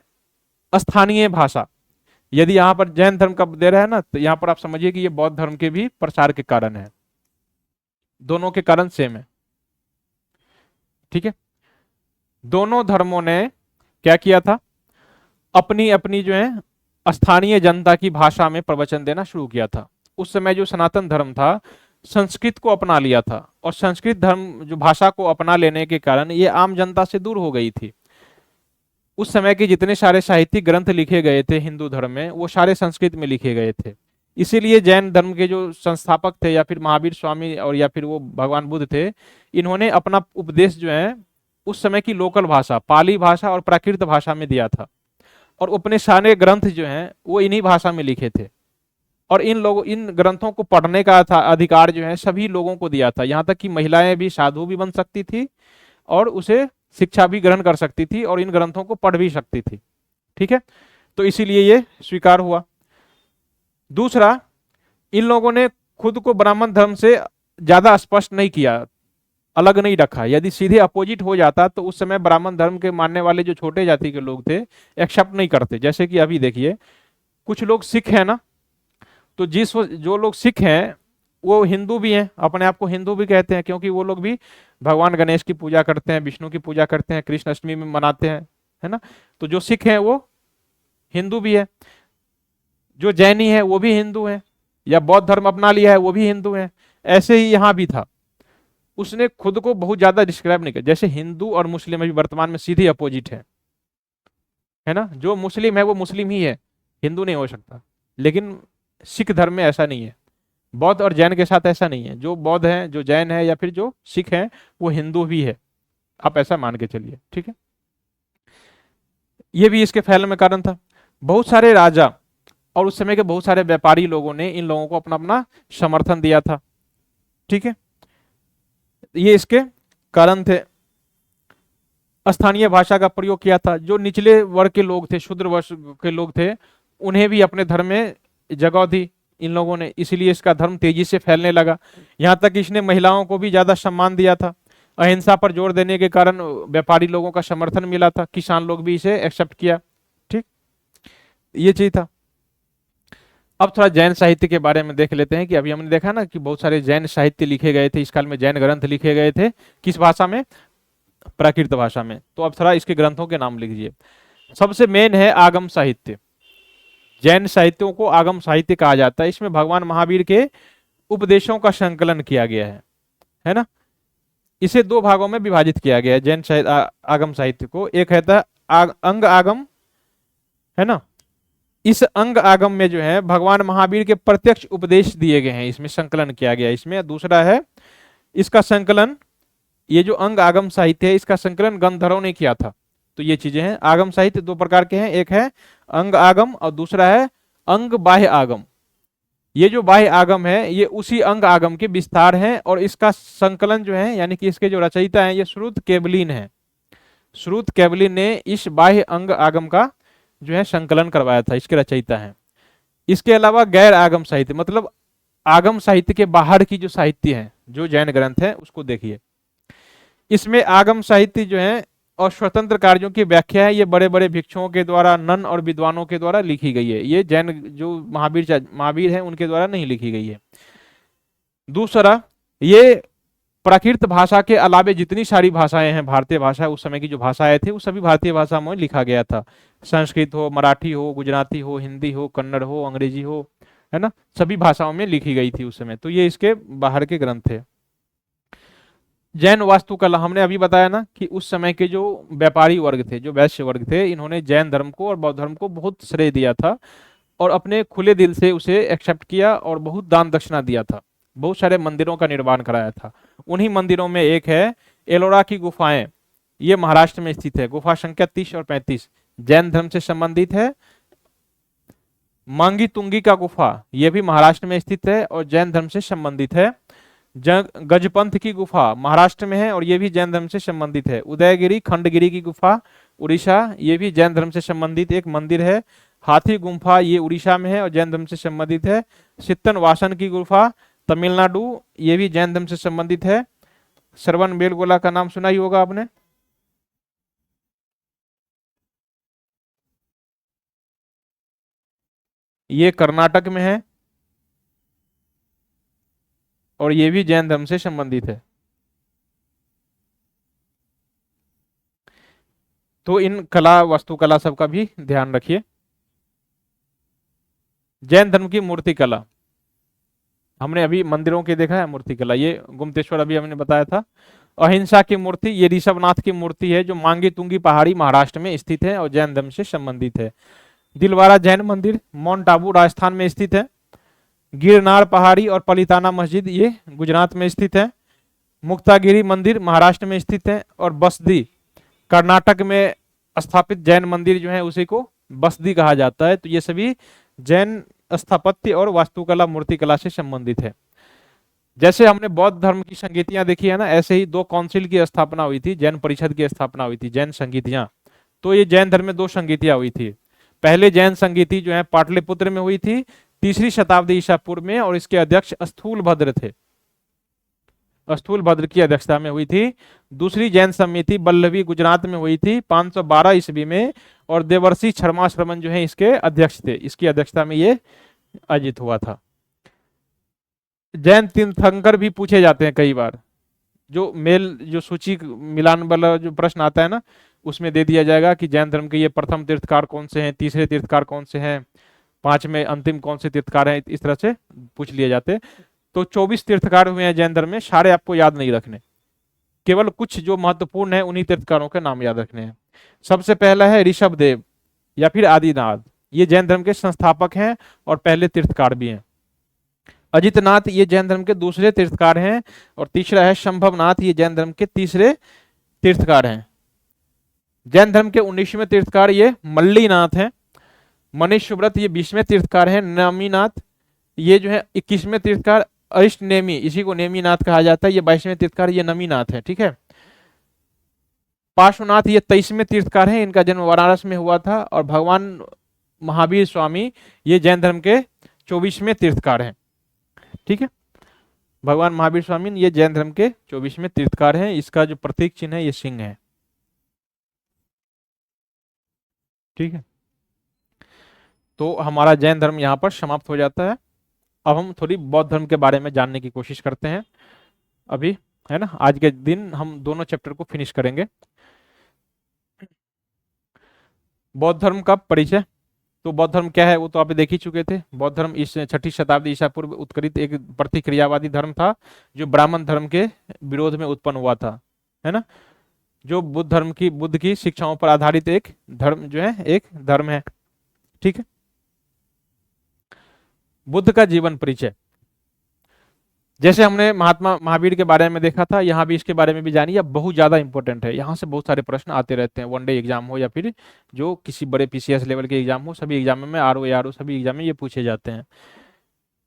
स्थानीय भाषा, यदि यहाँ पर जैन धर्म का दे रहा है ना, तो यहाँ पर आप समझिए कि ये बौद्ध धर्म के भी प्रसार के कारण है, दोनों के कारण सेम है। ठीक है, दोनों धर्मों ने क्या किया था, अपनी अपनी जो है स्थानीय जनता की भाषा में प्रवचन देना शुरू किया था। उस समय जो सनातन धर्म था संस्कृत को अपना लिया था, और संस्कृत धर्म जो भाषा को अपना लेने के कारण ये आम जनता से दूर हो गई थी। उस समय के जितने सारे साहित्यिक ग्रंथ लिखे गए थे हिंदू धर्म में, वो सारे संस्कृत में लिखे गए थे। इसीलिए जैन धर्म के जो संस्थापक थे, या फिर महावीर स्वामी और या फिर वो भगवान बुद्ध थे, इन्होंने अपना उपदेश जो है उस समय की लोकल भाषा, पाली भाषा और प्राकृत भाषा में दिया था। और अपने सारे ग्रंथ जो हैं वो इन्हीं भाषा में लिखे थे। और इन ग्रंथों को पढ़ने का था अधिकार जो है सभी लोगों को दिया था, यहाँ तक कि महिलाएं भी साधु भी बन सकती थी और उसे शिक्षा भी ग्रहण कर सकती थी और इन ग्रंथों को पढ़ भी सकती थी। ठीक है, तो इसीलिए ये स्वीकार हुआ। दूसरा, इन लोगों ने खुद को ब्राह्मण धर्म से ज्यादा स्पष्ट नहीं किया, अलग नहीं रखा। यदि सीधे अपोजिट हो जाता तो उस समय ब्राह्मण धर्म के मानने वाले जो छोटे जाति के लोग थे एक्सेप्ट नहीं करते। जैसे कि अभी देखिए कुछ लोग सिख हैं ना, तो जो लोग सिख हैं वो हिंदू भी हैं, अपने आप को हिंदू भी कहते हैं, क्योंकि वो लोग भी भगवान गणेश की पूजा करते हैं, विष्णु की पूजा करते हैं, कृष्ण अष्टमी में मनाते हैं, है ना। तो जो सिख हैं वो हिंदू भी है, जो जैनी है वो भी हिंदू है, या बौद्ध धर्म अपना लिया है वो भी हिंदू है। ऐसे ही यहाँ भी था, उसने खुद को बहुत ज्यादा डिस्क्राइब नहीं किया। जैसे हिंदू और मुस्लिम अभी वर्तमान में सीधे अपोजिट है ना। जो मुस्लिम है वो मुस्लिम ही है, हिंदू नहीं हो सकता। लेकिन सिख धर्म में ऐसा नहीं है, बौद्ध और जैन के साथ ऐसा नहीं है। जो बौद्ध है, जो जैन है, या फिर जो सिख है वो हिंदू भी है, आप ऐसा मान के चलिए। ठीक है, ये भी इसके फैलने में कारण था। बहुत सारे राजा और उस समय के बहुत सारे व्यापारी लोगों ने इन लोगों को अपना अपना समर्थन दिया था। ठीक है, ये इसके कारण थे। स्थानीय भाषा का प्रयोग किया था। जो निचले वर्ग के लोग थे, शूद्र वर्ग के लोग थे, उन्हें भी अपने धर्म में जगह दी इन लोगों ने, इसीलिए इसका धर्म तेजी से फैलने लगा। यहां तक इसने महिलाओं को भी ज्यादा सम्मान दिया था। अहिंसा पर जोर देने के कारण व्यापारी लोगों का समर्थन मिला था, किसान लोग भी इसे एक्सेप्ट किया। ठीक, ये चीज था। अब थोड़ा जैन साहित्य के बारे में देख लेते हैं कि अभी हमने देखा ना कि बहुत सारे जैन साहित्य लिखे गए थे इस काल में, जैन ग्रंथ लिखे गए थे। किस भाषा में? प्राकृत भाषा में। तो अब थोड़ा इसके ग्रंथों के नाम लिखिए। सबसे मेन है आगम साहित्य। जैन साहित्यों को आगम साहित्य कहा जाता है। इसमें भगवान महावीर के उपदेशों का संकलन किया गया है ना। इसे दो भागों में विभाजित किया गया है जैन आगम साहित्य को। एक है अंग आगम, है ना। इस अंग आगम में जो है भगवान महावीर के प्रत्यक्ष उपदेश दिए गए हैं, इसमें संकलन किया गया है इसमें। दूसरा है इसका संकलन, ये जो अंग आगम साहित्य है इसका संकलन गंधर्वों ने किया था। तो ये चीजें हैं। आगम साहित्य दो प्रकार के हैं, एक है अंग आगम और दूसरा है अंग बाह्य आगम। ये जो बाह्य आगम है ये उसी अंग आगम के विस्तार हैं, और इसका संकलन जो है यानी कि इसके जो रचयिता हैं ये श्रुत केवलिन है। श्रुत केवलिन ने इस बाह्य अंग आगम का जो है संकलन करवाया था, इसके रचयिता हैं। इसके अलावा गैर आगम साहित्य, मतलब आगम साहित्य के बाहर की जो साहित्य है, जो जैन ग्रंथ है उसको देखिए। इसमें आगम साहित्य जो है और स्वतंत्र कार्यों की व्याख्या है, ये बड़े बड़े भिक्षुओं के द्वारा, नन और विद्वानों के द्वारा लिखी गई है। ये जैन जो महावीर हैं उनके द्वारा नहीं लिखी गई है। दूसरा, ये प्राकृत भाषा के अलावे जितनी सारी भाषाएं हैं, भारतीय भाषा, उस समय की जो भाषाएं थी वो सभी भारतीय भाषा में लिखा गया था। संस्कृत हो, मराठी हो, गुजराती हो, हिंदी हो, कन्नड़ हो, अंग्रेजी हो, है ना, सभी भाषाओं में लिखी गई थी उस समय। तो ये इसके बाहर के ग्रंथ थे। जैन वास्तुकला, हमने अभी बताया ना कि उस समय के जो व्यापारी वर्ग थे, जो वैश्य वर्ग थे, इन्होंने जैन धर्म को और बौद्ध धर्म को बहुत श्रेय दिया था और अपने खुले दिल से उसे एक्सेप्ट किया और बहुत दान दक्षिणा दिया था। बहुत सारे मंदिरों का निर्माण कराया था। उन्हीं मंदिरों में एक है एलोरा की गुफाएं, ये महाराष्ट्र में स्थित है। गुफा संख्या 30 और 35 जैन धर्म से संबंधित है। मांगी तुंगी का गुफा, ये भी महाराष्ट्र में स्थित है और जैन धर्म से संबंधित है। गजपंथ की गुफा महाराष्ट्र में है और ये भी जैन धर्म से संबंधित है। उदयगिरी खंडगिरी की गुफा उड़ीसा, ये भी जैन धर्म से संबंधित एक मंदिर है। हाथी गुफा, ये उड़ीसा में है और जैन धर्म से संबंधित है। सित्तन वासन की गुफा तमिलनाडु, ये भी जैन धर्म से संबंधित है। श्रवण बेलगोला का नाम सुना ही होगा आपने। ये कर्नाटक में है और ये भी जैन धर्म से संबंधित है। तो इन कला वास्तुकला सबका भी ध्यान रखिए। जैन धर्म की मूर्ति कला, हमने अभी मंदिरों के देखा है मूर्ति कला, ये गुप्तेश्वर अभी हमने बताया था। अहिंसा की मूर्ति, ये ऋषभनाथ की मूर्ति है जो मांगी तुंगी पहाड़ी महाराष्ट्र में स्थित है और जैन धर्म से संबंधित है। दिलवारा जैन मंदिर माउंट आबू राजस्थान में स्थित है। गिरनार पहाड़ी और पलिताना मस्जिद ये गुजरात में स्थित है। मुक्तागिरी मंदिर महाराष्ट्र में स्थित है और बसदी कर्नाटक में स्थापित जैन मंदिर जो है उसी को बसदी कहा जाता है। तो ये सभी जैन स्थापत्य और वास्तुकला मूर्तिकला से संबंधित है। जैसे हमने बौद्ध धर्म की संगीतियां देखी है ना, ऐसे ही दो काउंसिल की स्थापना हुई थी, जैन परिषद की स्थापना हुई थी, जैन संगीतियां। तो ये जैन धर्म में दो संगीतियां हुई थी। पहले जैन संगीति जो है पाटलिपुत्र में हुई थी 3री शताब्दी ईसा पूर्व में, और इसके अध्यक्ष स्थूलभद्र थे, स्थूलभद्र की अध्यक्षता में हुई थी। दूसरी जैन समिति बल्लभी गुजरात में हुई थी 512 ईस्वी में, और देवर्षि शर्माश्रमण जो है इसके अध्यक्ष थे, इसकी अध्यक्षता में ये आयोजित हुआ था। जैन तीर्थंकर भी पूछे जाते हैं कई बार, जो सूची मिलान वाला जो प्रश्न आता है ना, उसमें दे दिया जाएगा कि जैन धर्म के ये प्रथम तीर्थकार कौन से हैं, तीसरे तीर्थकार कौन से हैं, 5 में अंतिम कौन से तीर्थकार हैं, इस तरह से पूछ लिए जाते हैं। तो 24 तीर्थकार हुए हैं जैन धर्म में, सारे आपको याद नहीं रखने, केवल कुछ जो महत्वपूर्ण है उन्हीं तीर्थकारों के नाम याद रखने हैं। सबसे पहला है ऋषभदेव या फिर आदिनाथ, ये जैन धर्म के संस्थापक हैं और पहले तीर्थकार भी हैं। अजितनाथ ये जैन धर्म के दूसरे तीर्थकार हैं, और तीसरा है शंभवनाथ, ये जैन धर्म के तीसरे तीर्थकार हैं। जैन धर्म के 19वें तीर्थकार ये मल्लीनाथ हैं। मनीष सुब्रत ये 20वें तीर्थकार हैं। नमीनाथ ये जो है 21वें तीर्थकार। अरिष्ट नेमी, इसी को नेमीनाथ कहा जाता है, ये 22वें तीर्थकार, ये नमीनाथ है, ठीक है। पार्श्वनाथ ये 23वें तीर्थकार हैं, इनका जन्म वाराणसी में हुआ था। और भगवान महावीर स्वामी ये जैन धर्म के 24वें तीर्थकार हैं, ठीक है। भगवान महावीर स्वामी ये जैन धर्म के 24वें तीर्थकार हैं। इसका जो प्रतीक चिन्ह है ये सिंह है, ठीक है। तो हमारा जैन धर्म यहाँ पर समाप्त हो जाता है। अब हम थोड़ी बौद्ध धर्म के बारे में जानने की कोशिश करते हैं अभी, है ना। आज के दिन हम दोनों चैप्टर को फिनिश करेंगे। बौद्ध धर्म का परिचय, तो बौद्ध धर्म क्या है वो तो आप देख ही चुके थे। बौद्ध धर्म इस 6ठी शताब्दी ईसा पूर्व उत्करित एक प्रतिक्रियावादी धर्म था, जो ब्राह्मण धर्म के विरोध में उत्पन्न हुआ था, है ना। जो बुद्ध की शिक्षाओं पर आधारित एक धर्म जो है, एक धर्म है, ठीक है। बुद्ध का जीवन परिचय, जैसे हमने महात्मा महावीर के बारे में देखा था, यहाँ भी इसके बारे में भी जानिए। बहुत ज्यादा इंपॉर्टेंट है, यहाँ से बहुत सारे प्रश्न आते रहते हैं, वनडे एग्जाम हो या फिर जो किसी बड़े पीसीएस लेवल के एग्जाम हो, सभी एग्जाम में आरओ एआरओ सभी एग्जाम में ये पूछे जाते हैं।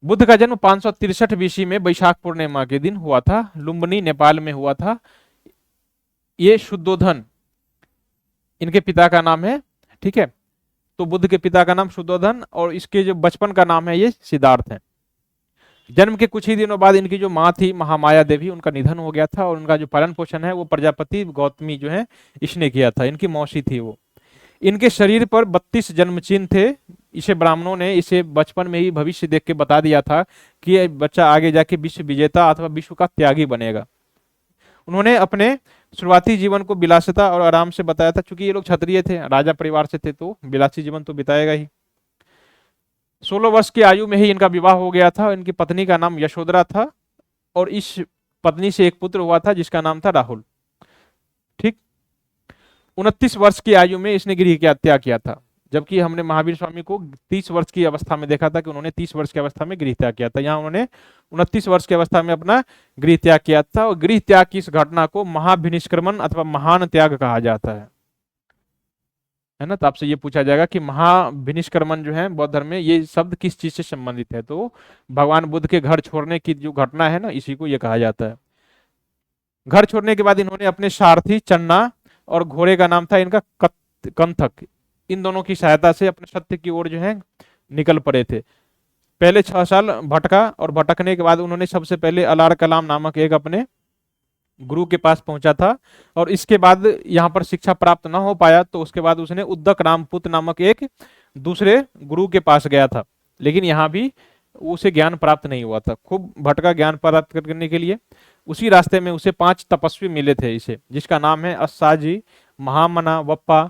बुद्ध का जन्म 563 बीसी में वैशाख पूर्णिमा के दिन हुआ था, लुम्बिनी नेपाल में हुआ था। ये शुद्धोधन इनके पिता का नाम है, ठीक है। तो बुद्ध के पिता का नाम शुद्धोधन, और इसके जो बचपन का नाम है ये सिद्धार्थ है। जन्म के कुछ ही दिनों बाद इनकी जो माँ थी महामाया देवी, उनका निधन हो गया था, और उनका जो पालन पोषण है वो प्रजापति गौतमी जो है इसने किया था, इनकी मौसी थी वो। इनके शरीर पर 32 जन्म चिन्ह थे। इसे ब्राह्मणों ने इसे बचपन में ही भविष्य देख के बता दिया था कि ये बच्चा आगे जाके विश्व विजेता अथवा विश्व का त्यागी बनेगा। उन्होंने अपने शुरुआती जीवन को विलासिता और आराम से बताया था, क्योंकि ये लोग क्षत्रिय थे, राजा परिवार से थे, तो विलासी जीवन तो बिताएगा ही। 16 वर्ष की आयु में ही इनका विवाह हो गया था। इनकी पत्नी का नाम यशोधरा था, और इस पत्नी से एक पुत्र हुआ था जिसका नाम था राहुल, ठीक। 29 वर्ष की आयु में इसने गृह त्याग किया था, जबकि हमने महावीर स्वामी को 30 वर्ष की अवस्था में देखा था कि उन्होंने 30 वर्ष की अवस्था में गृह त्याग किया था। यहाँ उन्होंने 29 वर्ष की अवस्था में अपना गृह त्याग किया था, और गृह त्याग की इस घटना को महाभिनिष्क्रमण अथवा महान त्याग कहा जाता है ना। तो आपसे ये पूछा जाएगा कि महाभिनिष्क्रमण जो है बौद्ध धर्म में, ये शब्द किस चीज से संबंधित है, तो भगवान बुद्ध के घर छोड़ने की जो घटना है ना, इसी को ये कहा जाता है। घर छोड़ने के बाद इन्होंने अपने सारथी चन्ना और घोड़े का नाम था इनका कंथक, इन दोनों की सहायता से अपने सत्य की ओर जो है निकल पड़े थे। पहले 6 साल भटका, और भटकने के बाद उन्होंने सबसे पहले अलार कलाम नामक एक अपने गुरु के पास पहुंचा था, और इसके बाद यहाँ पर शिक्षा प्राप्त न हो पाया, तो उसके बाद उसने उद्दक रामपुत नामक एक दूसरे गुरु के पास गया था, लेकिन यहाँ भी उसे ज्ञान प्राप्त नहीं हुआ था। खूब भटका ज्ञान प्राप्त करने के लिए। उसी रास्ते में उसे 5 तपस्वी मिले थे इसे, जिसका नाम है अस्साजी, महामना, वप्पा,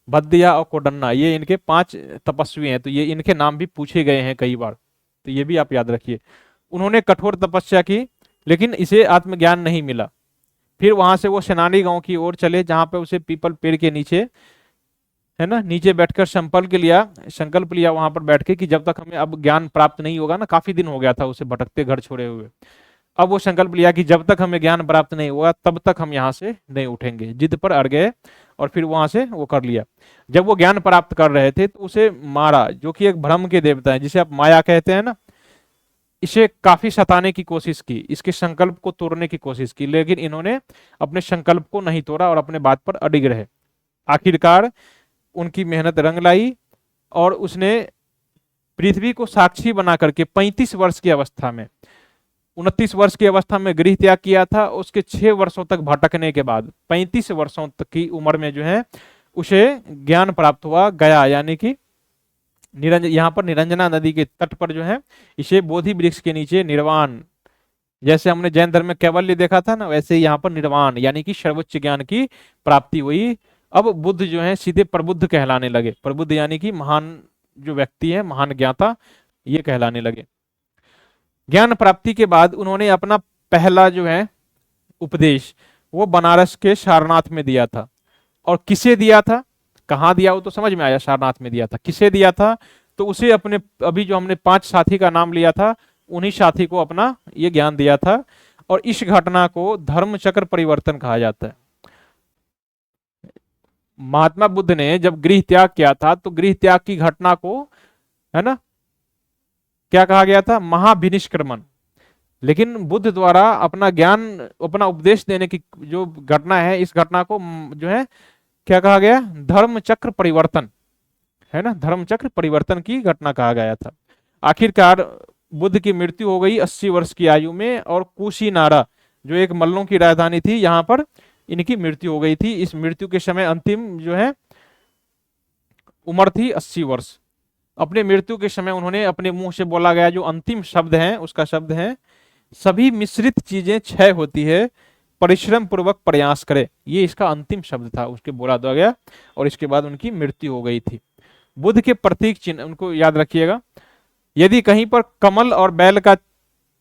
भद्दिया और कोडन्ना। ये इनके 5 तपस्वी हैं, तो ये इनके नाम भी पूछे गए हैं कई बार, तो ये भी आप याद रखिए। उन्होंने कठोर तपस्या की, लेकिन इसे आत्मज्ञान नहीं मिला। फिर वहां से वो सेनानी गांव की ओर चले, जहां पे उसे पीपल पेड़ के नीचे, है ना, नीचे बैठकर संकल्प लिया वहां पर बैठ के कि जब तक हमें अब ज्ञान प्राप्त नहीं होगा ना, काफी दिन हो गया था उसे भटकते घर छोड़े हुए। अब वो संकल्प लिया कि जब तक हमें ज्ञान प्राप्त नहीं होगा तब तक हम यहाँ से नहीं उठेंगे। जिद पर अड़ गए, और फिर वहां से वो कर लिया। जब वो ज्ञान प्राप्त कर रहे थे तो उसे मारा, जो कि एक भ्रम के देवता है, जिसे आप माया कहते हैं ना। इसे काफी सताने की कोशिश की, इसके संकल्प को तोड़ने की कोशिश की, लेकिन इन्होंने अपने संकल्प को नहीं तोड़ा और अपने बात पर अडिग रहे। आखिरकार उनकी मेहनत रंग लाई और उसने पृथ्वी को साक्षी बना करके 35 वर्ष की अवस्था में, 29 वर्ष की अवस्था में गृह त्याग किया था। उसके 6 वर्षों तक भटकने के बाद 35 वर्षों तक की उम्र में जो है उसे ज्ञान प्राप्त हुआ। गया यानी कि यहाँ पर निरंजना नदी के तट पर जो है इसे बोधि वृक्ष के नीचे निर्वाण, जैसे हमने जैन धर्म में कैवल्य देखा था ना, वैसे ही यहाँ पर निर्वाण यानी कि सर्वोच्च ज्ञान की प्राप्ति हुई। अब बुद्ध जो है सीधे प्रबुद्ध कहलाने लगे। प्रबुद्ध यानी कि महान जो व्यक्ति है, महान ज्ञाता, ये कहलाने लगे। ज्ञान प्राप्ति के बाद उन्होंने अपना पहला जो है उपदेश वो बनारस के सारनाथ में दिया था। और किसे दिया था, कहाँ दिया, वो तो समझ में आया, सारनाथ में दिया था। किसे दिया था, तो उसे अपने अभी जो हमने 5 साथी का नाम लिया था, उन्हीं साथी को अपना ये ज्ञान दिया था। और इस घटना को धर्म चक्र परिवर्तन कहा जाता है। महात्मा बुद्ध ने जब गृह त्याग किया था तो गृह त्याग की घटना को, है ना, क्या कहा गया था, महाभिनिष्क्रमण। लेकिन बुद्ध द्वारा अपना ज्ञान, अपना उपदेश देने की जो घटना है, इस घटना को जो है क्या कहा गया, धर्म चक्र परिवर्तन, है ना, धर्म चक्र परिवर्तन की घटना कहा गया था। आखिरकार बुद्ध की मृत्यु हो गई 80 वर्ष की आयु में। और कुशीनारा जो एक मल्लों की राजधानी थी, यहाँ पर इनकी मृत्यु हो गई थी। इस मृत्यु के समय अंतिम जो है उम्र थी 80 वर्ष। अपने मृत्यु के समय उन्होंने अपने मुंह से बोला गया जो अंतिम शब्द है, उसका शब्द है, सभी मिश्रित चीजें क्षय होती है, परिश्रम पूर्वक प्रयास करे। ये इसका अंतिम शब्द था, उसके बोला दिया गया और इसके बाद उनकी मृत्यु हो गई थी। बुद्ध के प्रतीक चिन्ह उनको याद रखिएगा। यदि कहीं पर कमल और बैल का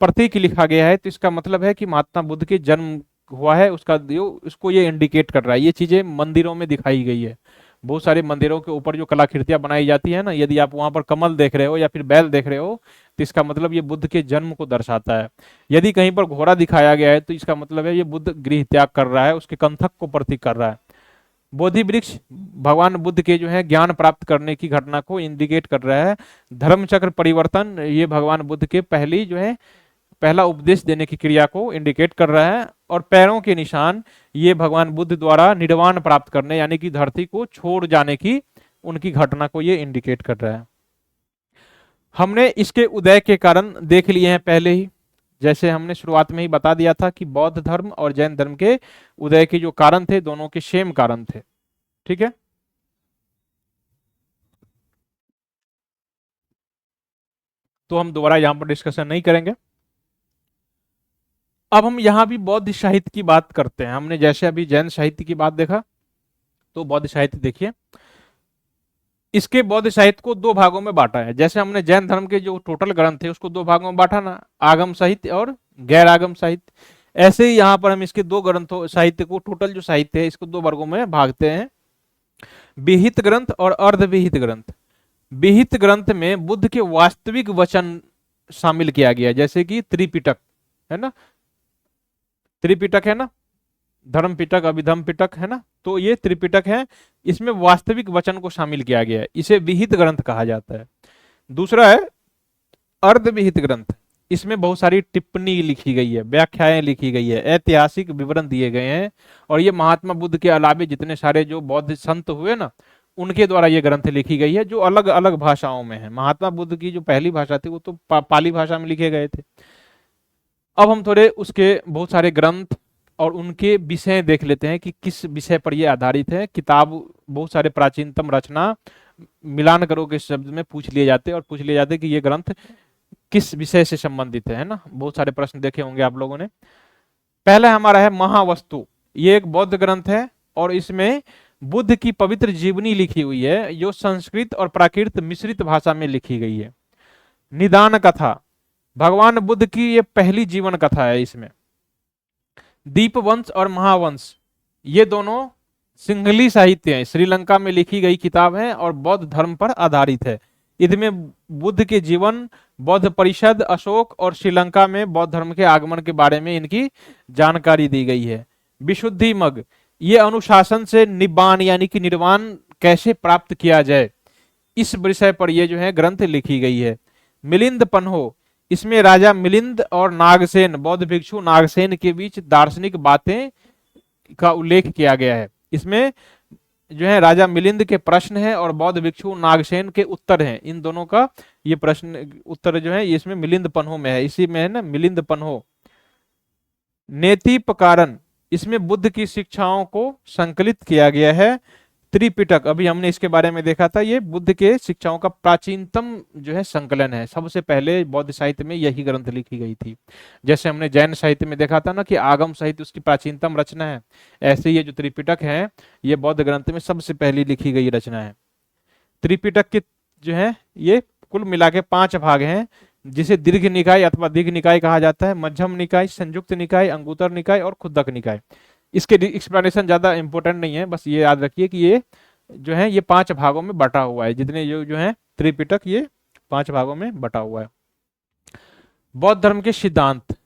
प्रतीक लिखा गया है तो इसका मतलब है कि महात्मा बुद्ध के जन्म हुआ है, उसका उसको ये इंडिकेट कर रहा है। ये चीजें मंदिरों में दिखाई गई है। बहुत सारे मंदिरों के ऊपर जो कलाकृतियां बनाई जाती है ना, यदि आप वहां पर कमल देख रहे हो या फिर बैल देख रहे हो तो इसका मतलब ये बुद्ध के जन्म को दर्शाता है। यदि कहीं पर घोड़ा दिखाया गया है तो इसका मतलब है ये बुद्ध गृह त्याग कर रहा है, उसके कंथक को प्रतीक कर रहा है। बोधि वृक्ष भगवान बुद्ध के जो है ज्ञान प्राप्त करने की घटना को इंडिकेट कर रहा है। धर्म चक्र परिवर्तन ये भगवान बुद्ध के पहली जो है पहला उपदेश देने की क्रिया को इंडिकेट कर रहा है। और पैरों के निशान ये भगवान बुद्ध द्वारा निर्वाण प्राप्त करने यानी कि धरती को छोड़ जाने की उनकी घटना को ये इंडिकेट कर रहा है। हमने इसके उदय के कारण देख लिए हैं पहले ही, जैसे हमने शुरुआत में ही बता दिया था कि बौद्ध धर्म और जैन धर्म के उदय के जो कारण थे दोनों के सेम कारण थे। ठीक है, तो हम दोबारा यहां पर डिस्कशन नहीं करेंगे। अब हम यहां भी बौद्ध साहित्य की बात करते हैं। हमने जैसे अभी जैन साहित्य की बात देखा, तो बौद्ध साहित्य देखिए। इसके बौद्ध साहित्य को 2 भागों में बांटा है। जैसे हमने जैन धर्म के जो टोटल ग्रंथ थे उसको 2 भागों में बांटा ना, आगम साहित्य और गैर आगम साहित्य। ऐसे ही यहाँ पर हम इसके 2 ग्रंथों साहित्य को, टोटल जो साहित्य है इसको 2 वर्गों में भागते हैं, विहित ग्रंथ और अर्धविहित ग्रंथ। विहित ग्रंथ में बुद्ध के वास्तविक वचन शामिल किया गया, जैसे कि त्रिपिटक है ना, त्रिपिटक है ना, धर्म पिटक, अभिधम पिटक है ना, तो ये त्रिपिटक है। इसमें वास्तविक वचन को शामिल किया गया है, इसे विहित ग्रंथ कहा जाता है। दूसरा है अर्धविहित ग्रंथ। इसमें बहुत सारी टिप्पणी लिखी गई है, व्याख्याएं लिखी गई है, ऐतिहासिक विवरण दिए गए हैं। और ये महात्मा बुद्ध के अलावे जितने सारे जो बौद्ध संत हुए ना, उनके द्वारा ये ग्रंथ लिखी गई है, जो अलग अलग भाषाओं में है। महात्मा बुद्ध की जो पहली भाषा थी वो तो पाली भाषा में लिखे गए थे। अब हम थोड़े उसके बहुत सारे ग्रंथ और उनके विषय देख लेते हैं कि किस विषय पर ये आधारित है। किताब बहुत सारे प्राचीनतम रचना मिलान करो के शब्द में पूछ लिए जाते हैं और पूछ लिए जाते हैं कि ये ग्रंथ किस विषय से संबंधित है ना। बहुत सारे प्रश्न देखे होंगे आप लोगों ने। पहला हमारा है महावस्तु। ये एक बौद्ध ग्रंथ है और इसमें बुद्ध की पवित्र जीवनी लिखी हुई है, जो संस्कृत और प्राकृत मिश्रित भाषा में लिखी गई है। निदान कथा, भगवान बुद्ध की ये पहली जीवन कथा है। इसमें दीपवंश और महावंश ये दोनों सिंहली साहित्य है, श्रीलंका में लिखी गई किताब है और बौद्ध धर्म पर आधारित है। इसमें बुद्ध के जीवन, बौद्ध परिषद, अशोक और श्रीलंका में बौद्ध धर्म के आगमन के बारे में इनकी जानकारी दी गई है। विशुद्धि मग, ये अनुशासन से निब्बान यानी कि निर्वाण कैसे प्राप्त किया जाए, इस विषय पर ये जो है ग्रंथ लिखी गई है। मिलिंद पन्हो, इसमें राजा मिलिंद और नागसेन, बौद्ध भिक्षु नागसेन के बीच दार्शनिक बातें का उल्लेख किया गया है। इसमें जो है राजा मिलिंद के प्रश्न है और बौद्ध भिक्षु नागसेन के उत्तर हैं। इन दोनों का ये प्रश्न उत्तर जो है ये इसमें मिलिंद पन्हो में है, इसी में है ना मिलिंद पन्हो। नेतिपकारन, इसमें बुद्ध की शिक्षाओं को संकलित किया गया है। त्रिपिटक, अभी हमने इसके बारे में देखा था, ये बुद्ध के शिक्षाओं का प्राचीनतम जो है संकलन है। सबसे पहले बौद्ध साहित्य में यही ग्रंथ लिखी गई थी। जैसे हमने जैन साहित्य में देखा था ना कि आगम साहित्य उसकी प्राचीनतम रचना है, ऐसे ये जो त्रिपिटक है ये बौद्ध ग्रंथ में सबसे पहली लिखी गई रचना है। त्रिपिटक के जो है ये कुल मिला के 5 भाग हैं, जिसे दीर्घ निकाय अथवा दीर्घ निकाय कहा जाता है, मध्यम निकाय, संयुक्त निकाय, अंगुतर निकाय और खुद्दक निकाय। इसके एक्सप्लेनेशन ज्यादा इंपॉर्टेंट नहीं है, बस ये याद रखिए कि ये जो है ये 5 भागों में बटा हुआ है। जितने जो है त्रिपिटक ये 5 भागों में बटा हुआ है। बौद्ध धर्म के सिद्धांत,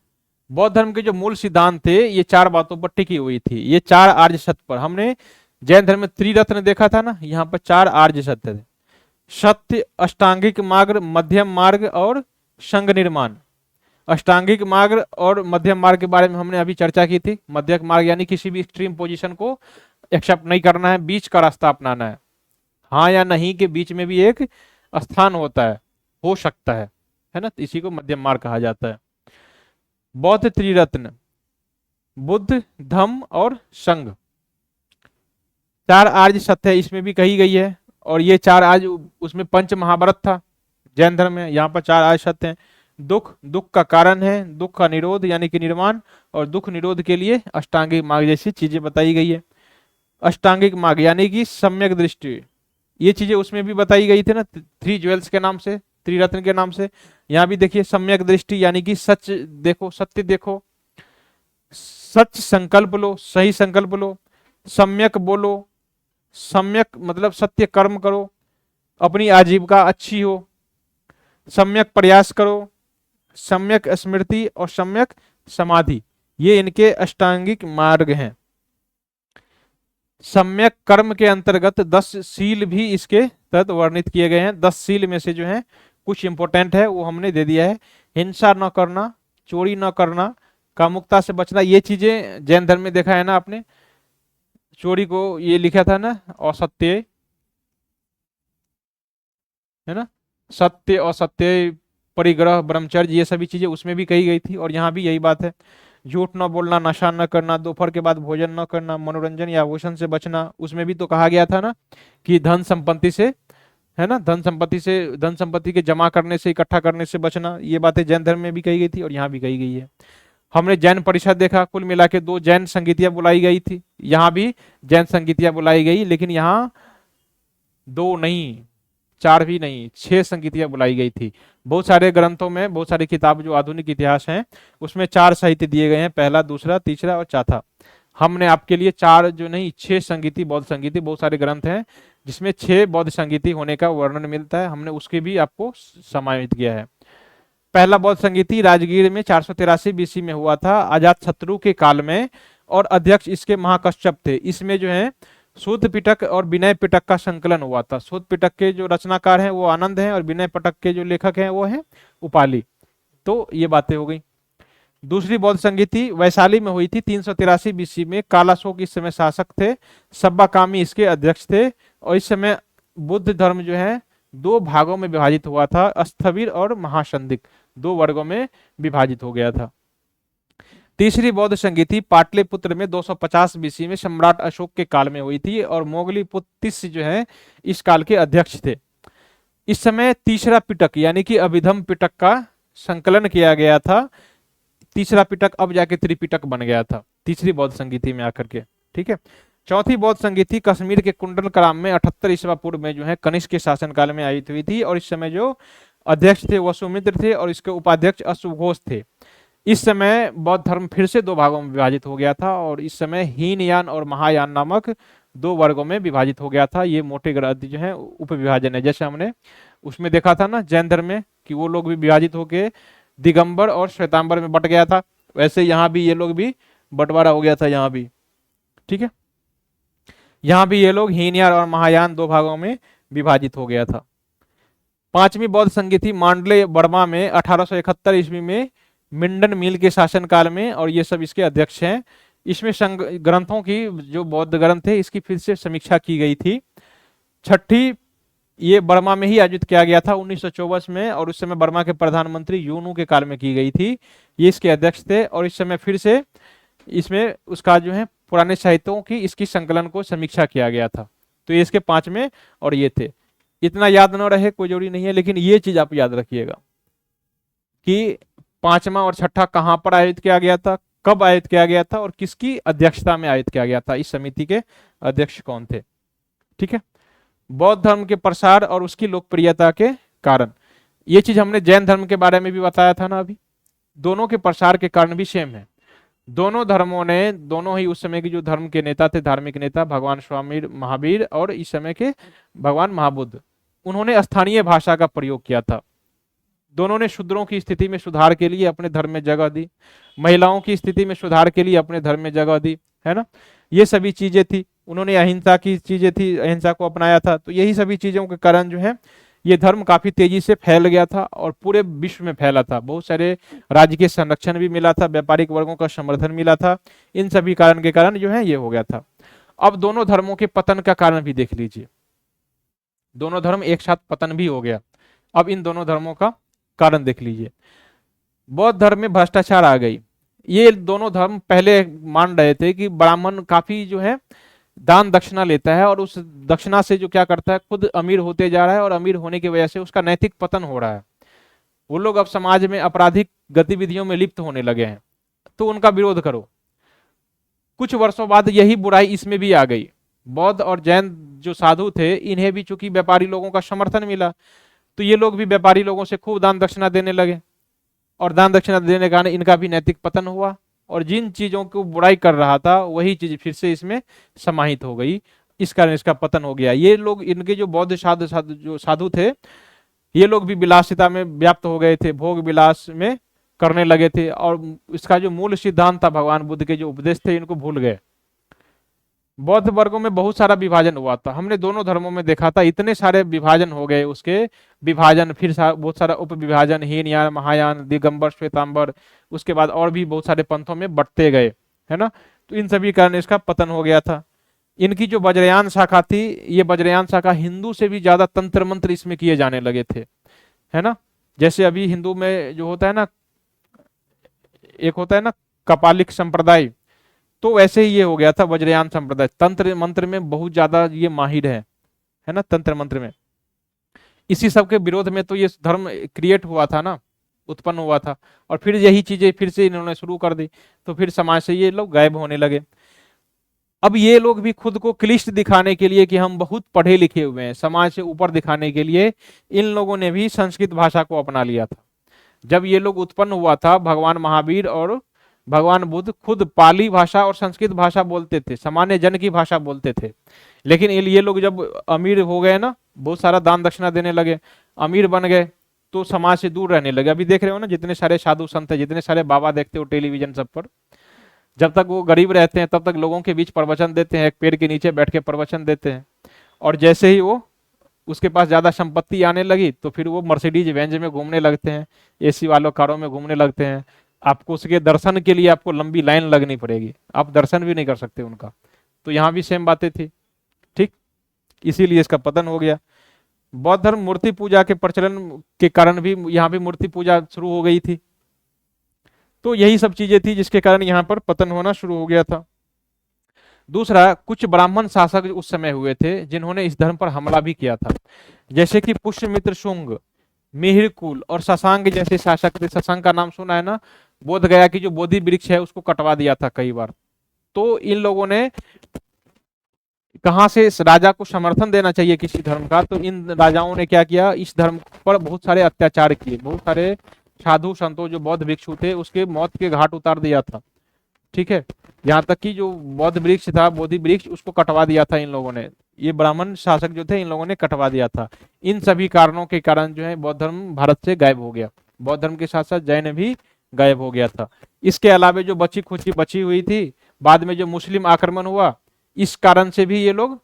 बौद्ध धर्म के जो मूल सिद्धांत थे ये 4 बातों पर टिकी हुई थी। ये 4 आर्य सत्य पर, हमने जैन धर्म में त्रिरत्न देखा था ना, यहाँ पर 4 आर्य सत्य थे। सत्य, अष्टांगिक मार्ग, मध्यम मार्ग और संघ निर्माण। अष्टांगिक मार्ग और मध्यम मार्ग के बारे में हमने अभी चर्चा की थी। मध्यम मार्ग यानी किसी भी एक्सट्रीम पोजीशन को एक्सेप्ट नहीं करना है, बीच का रास्ता अपनाना है। हाँ या नहीं के बीच में भी एक स्थान होता है, हो सकता है ना, तो इसी को मध्यम मार्ग कहा जाता है। बौद्ध त्रिरत्न, बुद्ध, धम्म और संघ, 4 आर्य सत्य इसमें भी कही गई है। और ये 4 आर्य, उसमें पंच महाभारत था जैन धर्म में, यहाँ पर 4 आर्य सत्य हैं। दुख, दुख का कारण है, दुख का निरोध यानी कि निर्माण, और दुख निरोध के लिए अष्टांगिक मार्ग जैसी चीजें बताई गई है। अष्टांगिक मार्ग यानी कि सम्यक दृष्टि, ये चीजें उसमें भी बताई गई थी ना, 3 ज्वेल्स के नाम से, त्रिरत्न के नाम से। यहाँ भी देखिए सम्यक दृष्टि यानी कि सच देखो, सत्य देखो, सच संकल्प लो, सही संकल्प लो, सम्यक बोलो, सम्यक मतलब सत्य कर्म करो, अपनी आजीविका अच्छी हो, सम्यक प्रयास करो, सम्यक स्मृति और सम्यक समाधि, ये इनके अष्टांगिक मार्ग हैं। सम्यक कर्म के अंतर्गत 10 शील भी इसके तहत वर्णित किए गए हैं। 10 शील में से जो है कुछ इंपॉर्टेंट है वो हमने दे दिया है। हिंसा न करना, चोरी न करना, कामुकता से बचना, ये चीजें जैन धर्म में देखा है ना आपने। चोरी को ये लिखा था ना असत्य, है ना, सत्य, असत्य, परिग्रह, ब्रह्मचर्य, ये सभी चीजें उसमें भी कही गई थी। और यहाँ भी यही बात है। झूठ न बोलना, नशा न करना, दोपहर के बाद भोजन न करना, मनोरंजन या आभूषण से बचना, उसमें भी तो कहा गया था ना कि धन संपत्ति से, है ना, धन संपत्ति के जमा करने से, इकट्ठा करने से बचना, ये बातें जैन धर्म में भी कही गई थी और यहाँ भी कही गई है। हमने जैन परिषद देखा, कुल मिला के 2 जैन संगीतियां बुलाई गई थी। यहाँ भी जैन संगीतियां बुलाई गई, लेकिन यहाँ 2 नहीं, 4 भी नहीं, 6 संगीतियां बुलाई गई थी। बहुत सारे ग्रंथों में, बहुत सारी किताब जो आधुनिक इतिहास हैं उसमें 4 साहित्य दिए गए हैं, पहला, दूसरा, तीसरा और चौथा। हमने आपके लिए 4 जो नहीं 6 संगीति, बौद्ध संगीति, बहुत सारे ग्रंथ हैं जिसमें 6 बौद्ध संगीति होने का वर्णन मिलता है, हमने उसके भी आपको समाहित किया है। पहला बौद्ध संगीति राजगीर में 483 बीसी में हुआ था, अजातशत्रु के काल में, और अध्यक्ष इसके महाकश्यप थे। इसमें जो है सूत पिटक और विनय पिटक का संकलन हुआ था। सूत पिटक के जो रचनाकार हैं वो आनंद हैं, और विनय पिटक के जो लेखक हैं वो हैं उपाली। तो ये बातें हो गई। दूसरी बौद्ध संगीति वैशाली में हुई थी 383 बीसी में। कालाशोक इस समय शासक थे, सब्बाकामी इसके अध्यक्ष थे, और इस समय बुद्ध धर्म जो है 2 भागों में विभाजित हुआ था, स्थविर और महासंदिक, 2 वर्गों में विभाजित हो गया था। तीसरी बौद्ध संगीति पाटलिपुत्र में 250 बीसी में सम्राट अशोक के काल में हुई थी, और मोगलीपुत्र जो है इस काल के अध्यक्ष थे। इस समय तीसरा पिटक यानी कि अभिधम पिटक का संकलन किया गया था। तीसरा पिटक अब जाके त्रिपिटक बन गया था तीसरी बौद्ध संगीति में आकर के, ठीक है। चौथी बौद्ध संगीति कश्मीर के कुंडल ग्राम में 78 ईस्वा पूर्व में जो है कनिष्क के शासनकाल में आयोजित हुई थी, और इस समय जो अध्यक्ष थे वसुमित्र थे और इसके उपाध्यक्ष अशुघोष थे। इस समय बौद्ध धर्म फिर से 2 भागों में विभाजित हो गया था, और इस समय हीनयान और महायान नामक 2 वर्गों में विभाजित हो गया था। ये मोटे ग्रंथ जो है उपविभाजन है, जैसे हमने उसमें देखा था ना जैन धर्म में कि वो लोग भी विभाजित होके दिगंबर और श्वेतांबर में बट गया था, वैसे यहाँ भी ये लोग भी बंटवारा हो गया था यहाँ भी, ठीक है। यहाँ भी ये लोग हीनयान और महायान दो भागों में विभाजित हो गया था। पांचवी बौद्ध संधि थी मांडले बर्मा में 1871 ईस्वी में मिंडन मिल के शासनकाल में, और ये सब इसके अध्यक्ष हैं। इसमें ग्रंथों की, जो बौद्ध ग्रंथ थे, इसकी फिर से समीक्षा की गई थी। छठी ये बर्मा में ही आयोजित किया गया था 1924 में, और उस समय बर्मा के प्रधानमंत्री यूनू के काल में की गई थी। ये इसके अध्यक्ष थे, और इस समय फिर से इसमें उसका जो है पुराने साहित्यों की इसकी संकलन को समीक्षा किया गया था। तो ये इसके पांचवें और ये थे। इतना याद न रहे कोई जरूरी नहीं है, लेकिन ये चीज आप याद रखिएगा कि पांचवा और छठा कहां पर आयोजित किया गया था, कब आयोजित किया गया था, और किसकी अध्यक्षता में आयोजित किया गया था, इस समिति के अध्यक्ष कौन थे। ठीक है। बौद्ध धर्म के प्रसार और उसकी लोकप्रियता के कारण, ये चीज हमने जैन धर्म के बारे में भी बताया था ना अभी। दोनों के प्रसार के कारण भी सेम है। दोनों धर्मों ने, दोनों ही उस समय के जो धर्म के नेता थे, धार्मिक नेता, भगवान स्वामी महावीर और इस समय के भगवान महाबुद्ध, उन्होंने स्थानीय भाषा का प्रयोग किया था। दोनों ने शूद्रों की स्थिति में सुधार के लिए अपने धर्म में जगह दी, महिलाओं की स्थिति में सुधार के लिए अपने धर्म में जगह दी, है ना। ये सभी चीजें थी। उन्होंने अहिंसा की चीजें थी, अहिंसा को अपनाया था। तो यही सभी चीजों के कारण जो है ये धर्म काफी तेजी से फैल गया था और पूरे विश्व में फैला था। बहुत सारे राज्य के संरक्षण भी मिला था, व्यापारिक वर्गों का समर्थन मिला था। इन सभी कारण के कारण जो है ये हो गया था। अब दोनों धर्मों के पतन का कारण भी देख लीजिए। दोनों धर्म एक साथ पतन भी हो गया। अब इन दोनों धर्मों का कारण देख लीजिए। बौद्ध धर्म में भ्रष्टाचार आ गई। ये दोनों धर्म पहले मान रहे थे कि ब्राह्मण काफी जो है दान दक्षिणा लेता है, और उस दक्षिणा से जो क्या करता है, खुद अमीर होते जा रहा है, और अमीर होने की वजह से उसका नैतिक पतन हो रहा है। वो लोग अब समाज में आपराधिक गतिविधियों में लिप्त होने लगे हैं, तो उनका विरोध करो। कुछ वर्षों बाद यही बुराई इसमें भी आ गई। बौद्ध और जैन जो साधु थे, इन्हें भी चूंकि व्यापारी लोगों का समर्थन मिला, तो ये लोग भी व्यापारी लोगों से खूब दान दक्षिणा देने लगे, और दान दक्षिणा देने के कारण इनका भी नैतिक पतन हुआ, और जिन चीजों को बुराई कर रहा था वही चीज फिर से इसमें समाहित हो गई। इस कारण इसका पतन हो गया। ये लोग, इनके जो बौद्ध जो साधु थे, ये लोग भी विलासिता में व्याप्त हो गए थे, भोग विलास में करने लगे थे, और इसका जो मूल सिद्धांत था, भगवान बुद्ध के जो उपदेश थे, इनको भूल गए। बौद्ध वर्गों में बहुत सारा विभाजन हुआ था। हमने दोनों धर्मों में देखा था, इतने सारे विभाजन हो गए। उसके विभाजन, फिर बहुत सारा उप विभाजन, हीनयान, महायान, दिगंबर, श्वेतांबर, उसके बाद और भी बहुत सारे पंथों में बंटते गए, है ना। तो इन सभी कारण इसका पतन हो गया था। इनकी जो वज्रयान शाखा थी, ये वज्रयान शाखा हिंदू से भी ज्यादा तंत्र मंत्र इसमें किए जाने लगे थे, है ना। जैसे अभी हिंदू में जो होता है ना, एक होता है ना कपालिक संप्रदाय, तो वैसे ही ये हो गया था वज्रयान संप्रदाय। तंत्र मंत्र में बहुत ज्यादा ये माहिर है ना, तंत्र मंत्र में। इसी सब के विरोध में तो ये धर्म क्रिएट हुआ था ना, उत्पन्न हुआ था, और फिर यही चीजें फिर से इन्होंने शुरू कर दी, तो फिर समाज से ये लोग गायब होने लगे। अब ये लोग भी खुद को क्लिष्ट दिखाने के लिए कि हम बहुत पढ़े लिखे हुए हैं, समाज से ऊपर दिखाने के लिए इन लोगों ने भी संस्कृत भाषा को अपना लिया था। जब ये लोग उत्पन्न हुआ था, भगवान महावीर और भगवान बुद्ध खुद पाली भाषा और संस्कृत भाषा बोलते थे, सामान्य जन की भाषा बोलते थे। लेकिन ये लोग जब अमीर हो गए ना, बहुत सारा दान दक्षिणा देने लगे, अमीर बन गए, तो समाज से दूर रहने लगे। अभी देख रहे हो ना, जितने सारे साधु संत है, जितने सारे बाबा देखते हो टेलीविजन सब पर, जब तक वो गरीब रहते हैं तब तक लोगों के बीच प्रवचन देते हैं, एक पेड़ के नीचे बैठ के प्रवचन देते हैं। और जैसे ही वो उसके पास ज्यादा संपत्ति आने लगी, तो फिर वो मर्सिडीज बेंज में घूमने लगते हैं, एसी वालों कारों में घूमने लगते हैं। आपको उसके दर्शन के लिए आपको लंबी लाइन लगनी पड़ेगी, आप दर्शन भी नहीं कर सकते उनका। तो यहाँ भी सेम बातें थी, ठीक। इसीलिए इसका पतन हो गया। बौद्ध धर्म मूर्ति पूजा के प्रचलन के कारण भी यहाँ भी मूर्ति पूजा शुरू हो गई थी। तो यही सब चीजें थी जिसके कारण यहाँ पर पतन होना शुरू हो गया था। दूसरा, कुछ ब्राह्मण शासक उस समय हुए थे जिन्होंने इस धर्म पर हमला भी किया था, जैसे कि पुष्यमित्र शुंग, मिहिरकुल और शशांक जैसे शासक थे। शशांक का नाम सुना है ना, बोध गया कि जो बोधि वृक्ष है उसको कटवा दिया था कई बार। तो इन लोगों ने कहां से इस राजा को समर्थन देना चाहिए किसी धर्म का, तो इन राजाओं ने क्या किया, इस धर्म पर बहुत सारे अत्याचार किए। बहुत सारे साधु संतों जो बौद्ध भिक्षु थे उसके मौत के घाट उतार दिया था, ठीक है। यहाँ तक कि जो बौद्ध वृक्ष था, बोधि वृक्ष, उसको कटवा दिया था इन लोगों ने। ये ब्राह्मण शासक जो थे, इन लोगों ने कटवा दिया था। इन सभी कारणों के कारण जो है बौद्ध धर्म भारत से गायब हो गया। बौद्ध धर्म के साथ साथ जैन भी गायब हो गया था। इसके अलावा जो बची खुची बची हुई थी, बाद में जो मुस्लिम आक्रमण हुआ, इस कारण से भी ये लोग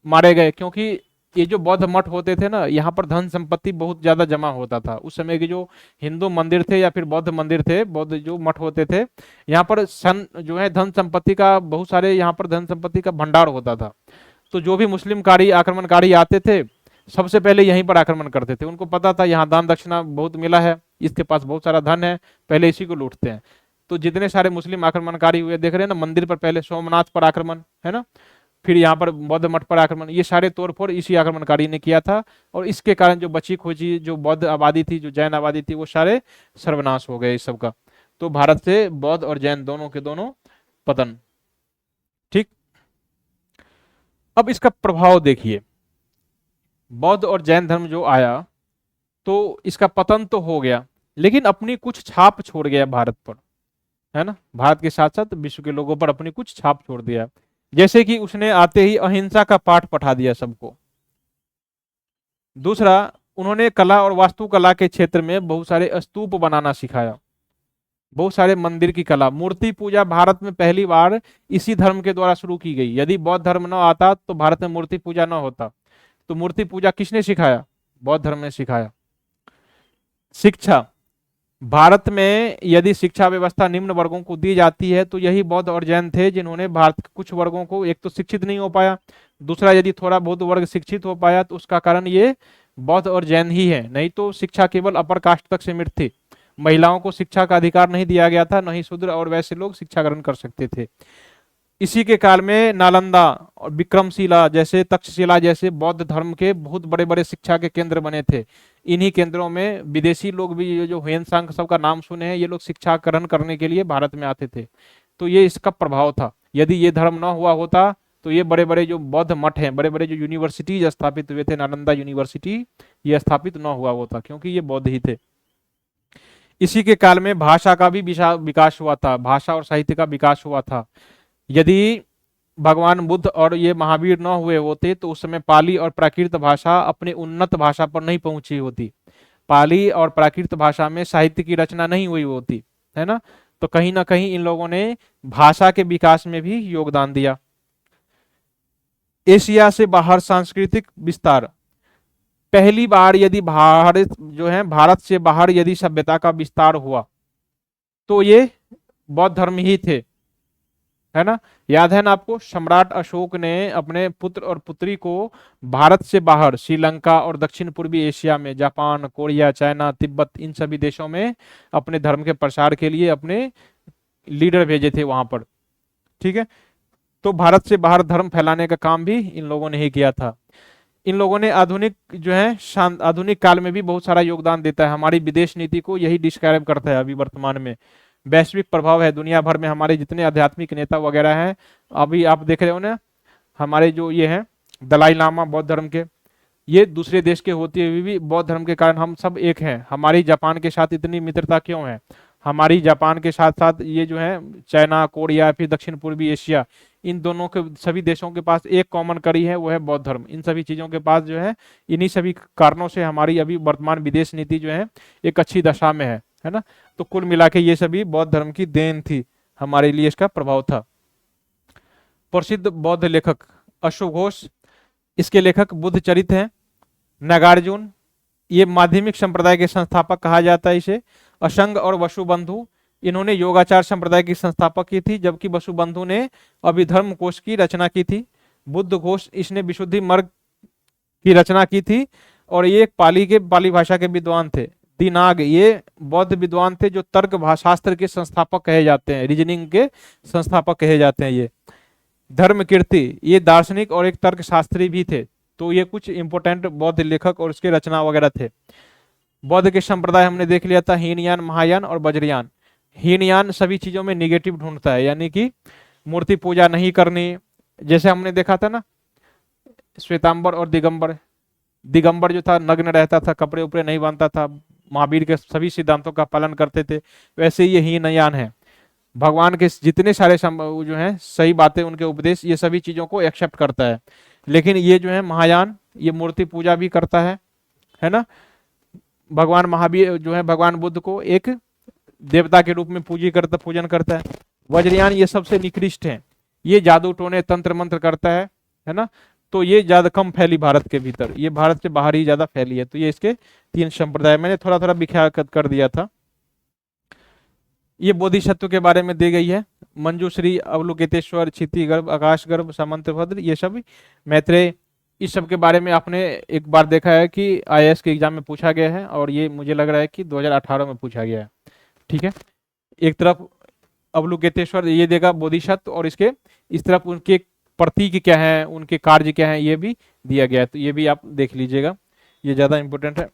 मारे गए, क्योंकि ये जो बौद्ध मठ होते थे ना, यहाँ पर धन संपत्ति बहुत ज्यादा जमा होता था। उस समय के जो हिंदू मंदिर थे या फिर बौद्ध मंदिर थे, बौद्ध जो मठ होते थे, यहाँ पर सन जो है धन संपत्ति का बहुत सारे, यहाँ पर धन संपत्ति का भंडार होता था। तो जो भी मुस्लिमकारी आक्रमणकारी आते थे, सबसे पहले यहीं पर आक्रमण करते थे। उनको पता था यहाँ दान दक्षिणा बहुत मिला है, इसके पास बहुत सारा धन है, पहले इसी को लूटते हैं। तो जितने सारे मुस्लिम आक्रमणकारी हुए देख रहे हैं ना, मंदिर पर पहले सोमनाथ पर आक्रमण है ना, फिर यहाँ पर बौद्ध मठ पर आक्रमण, ये सारे तोड़फोड़ इसी आक्रमणकारी ने किया था। और इसके कारण जो बची खोजी जो बौद्ध आबादी थी, जो जैन आबादी थी, वो सारे सर्वनाश हो गए इस सब का। तो भारत से बौद्ध और जैन दोनों के दोनों पतन। ठीक, अब इसका प्रभाव देखिए, बौद्ध और जैन धर्म जो आया तो इसका पतन तो हो गया, लेकिन अपनी कुछ छाप छोड़ गया भारत पर, है ना। भारत के साथ साथ विश्व के लोगों पर अपनी कुछ छाप छोड़ दिया। जैसे कि उसने आते ही अहिंसा का पाठ पढ़ा दिया सबको। दूसरा, उन्होंने कला और वास्तुकला के क्षेत्र में बहुत सारे स्तूप बनाना सिखाया, बहुत सारे मंदिर की कला। मूर्ति पूजा भारत में पहली बार इसी धर्म के द्वारा शुरू की गई। यदि बौद्ध धर्म न आता तो भारत में मूर्ति पूजा न होता। तो मूर्ति पूजा किसने सिखाया? बौद्ध धर्म ने सिखाया। शिक्षा, भारत में यदि शिक्षा व्यवस्था निम्न वर्गों को दी जाती है तो यही बौद्ध और जैन थे जिन्होंने भारत के कुछ वर्गों को, एक तो शिक्षित नहीं हो पाया, दूसरा यदि थोड़ा बहुत वर्ग शिक्षित हो पाया तो उसका कारण ये बौद्ध और जैन ही है। नहीं तो शिक्षा केवल अपर कास्ट तक सीमित थी, महिलाओं को शिक्षा का अधिकार नहीं दिया गया था, नहीं शूद्र और वैसे लोग शिक्षा ग्रहण कर सकते थे। इसी के काल में नालंदा और विक्रमशिला जैसे, तक्षशिला जैसे बौद्ध धर्म के बहुत बड़े बड़े शिक्षा के केंद्र बने थे। इन्हीं केंद्रों में विदेशी लोग भी, ये जो ह्वेन-सांग सबका नाम सुने हैं, ये लोग शिक्षा ग्रहण करने के लिए भारत में आते थे। तो ये इसका प्रभाव था। यदि ये धर्म ना हुआ होता तो ये बड़े बड़े जो बौद्ध मठ हैं, बड़े बड़े जो यूनिवर्सिटीज स्थापित हुए थे, नालंदा यूनिवर्सिटी, ये स्थापित ना हुआ होता, क्योंकि ये बौद्ध ही थे। इसी के काल में भाषा का भी विकास हुआ था, भाषा और साहित्य का विकास हुआ था। यदि भगवान बुद्ध और ये महावीर न हुए होते तो उस समय पाली और प्राकृत भाषा अपने उन्नत भाषा पर नहीं पहुंची होती। पाली और प्राकृत भाषा में साहित्य की रचना नहीं हुई होती, है ना। तो कहीं ना कहीं इन लोगों ने भाषा के विकास में भी योगदान दिया। एशिया से बाहर सांस्कृतिक विस्तार, पहली बार यदि भारत जो है, भारत से बाहर यदि सभ्यता का विस्तार हुआ तो ये बौद्ध धर्म ही थे, है ना। याद है ना आपको, सम्राट अशोक ने अपने पुत्र और पुत्री को भारत से बाहर श्रीलंका और दक्षिण पूर्वी एशिया में, जापान, कोरिया, चाइना, तिब्बत, इन सभी देशों में अपने धर्म के प्रसार के लिए अपने लीडर भेजे थे वहां पर। ठीक है, तो भारत से बाहर धर्म फैलाने का काम भी इन लोगों ने ही किया था। इन लोगों ने आधुनिक जो है, आधुनिक काल में भी बहुत सारा योगदान देता है। हमारी विदेश नीति को यही डिस्क्राइब करता है। अभी वर्तमान में वैश्विक प्रभाव है, दुनिया भर में हमारे जितने आध्यात्मिक नेता वगैरह हैं, अभी आप देख रहे हो ना, हमारे जो ये हैं दलाई लामा बौद्ध धर्म के, ये दूसरे देश के होते हुए भी बौद्ध धर्म के कारण हम सब एक हैं। हमारी जापान के साथ इतनी मित्रता क्यों है? हमारी जापान के साथ साथ ये जो है चाइना, कोरिया, फिर दक्षिण पूर्वी एशिया, इन दोनों के सभी देशों के पास एक कॉमन कड़ी है, वो है बौद्ध धर्म। इन सभी चीजों के पास जो है, इन्हीं सभी कारणों से हमारी अभी वर्तमान विदेश नीति जो है एक अच्छी दशा में है ना। तो कुल मिला के ये सभी बौद्ध धर्म की देन थी, हमारे लिए इसका प्रभाव था। प्रसिद्ध बौद्ध लेखक अश्व घोष, इसके लेखक बुद्ध चरित हैं। नागार्जुन, ये माध्यमिक संप्रदाय के संस्थापक कहा जाता है इसे। असंग और वसुबंधु, इन्होंने योगाचार संप्रदाय की संस्थापक की थी, जबकि वसुबंधु ने अभिधर्म कोश की रचना की थी। बुद्ध घोष, इसने विशुद्धि मार्ग की रचना की थी, और ये पाली भाषा के विद्वान थे। दिनाग, ये बौद्ध विद्वान थे जो तर्क शास्त्र के संस्थापक कहे जाते हैं, रीजनिंग के संस्थापक कहे जाते हैं। ये धर्म कीर्ति, ये दार्शनिक और एक तर्क शास्त्री भी थे। तो ये कुछ इंपोर्टेंट बौद्ध लेखक और उसके रचना वगैरह थे। बौद्ध के संप्रदाय हमने देख लिया था, हीनयान, महायान और वज्रयान। हीनयान सभी चीजों में निगेटिव ढूंढता है, यानी कि मूर्ति पूजा नहीं करनी। जैसे हमने देखा था ना, श्वेतांबर और दिगंबर। दिगंबर जो था नग्न रहता था, कपड़े उपड़े नहीं बांधता था, महावीर के सभी सिद्धांतों का पालन करते थे। वैसे ये हीनयान है, भगवान के जितने सारे जो है सही बातें, उनके उपदेश, ये सभी चीजों को एक्सेप्ट करता है। लेकिन ये जो है महायान, ये मूर्ति पूजा भी करता है ना। भगवान महावीर जो है भगवान बुद्ध को एक देवता के रूप में पूजन करता है। वज्रयान ये सबसे निकृष्ट है, ये जादू टोने तंत्र मंत्र करता है ना, तो ये ज्यादा कम फैली भारत के भीतर, ये भारत से बाहर ही ज्यादा फैली है। तो ये इसके तीन संप्रदाय मैंने थोड़ा थोड़ा विख्यात कर दिया था। ये बोधिसत्व के बारे में दी गई है, मंजूश्री, अवलोकितेश्वर, क्षितिगर्भ, आकाशगर्भ, सामंतभद्र, ये सब मैत्रेय, इस सब के बारे में आपने एक बार देखा है कि आईएएस के एग्जाम में पूछा गया है, और ये मुझे लग रहा है कि 2018 में पूछा गया है। ठीक है, एक तरफ अवलोकितेश्वर ये देगा बोधिसत्व, और इसके इस तरफ उनके प्रतीक क्या है, उनके कार्य क्या है, ये भी दिया गया है। तो ये भी आप देख लीजिएगा, ये ज्यादा इंपॉर्टेंट है।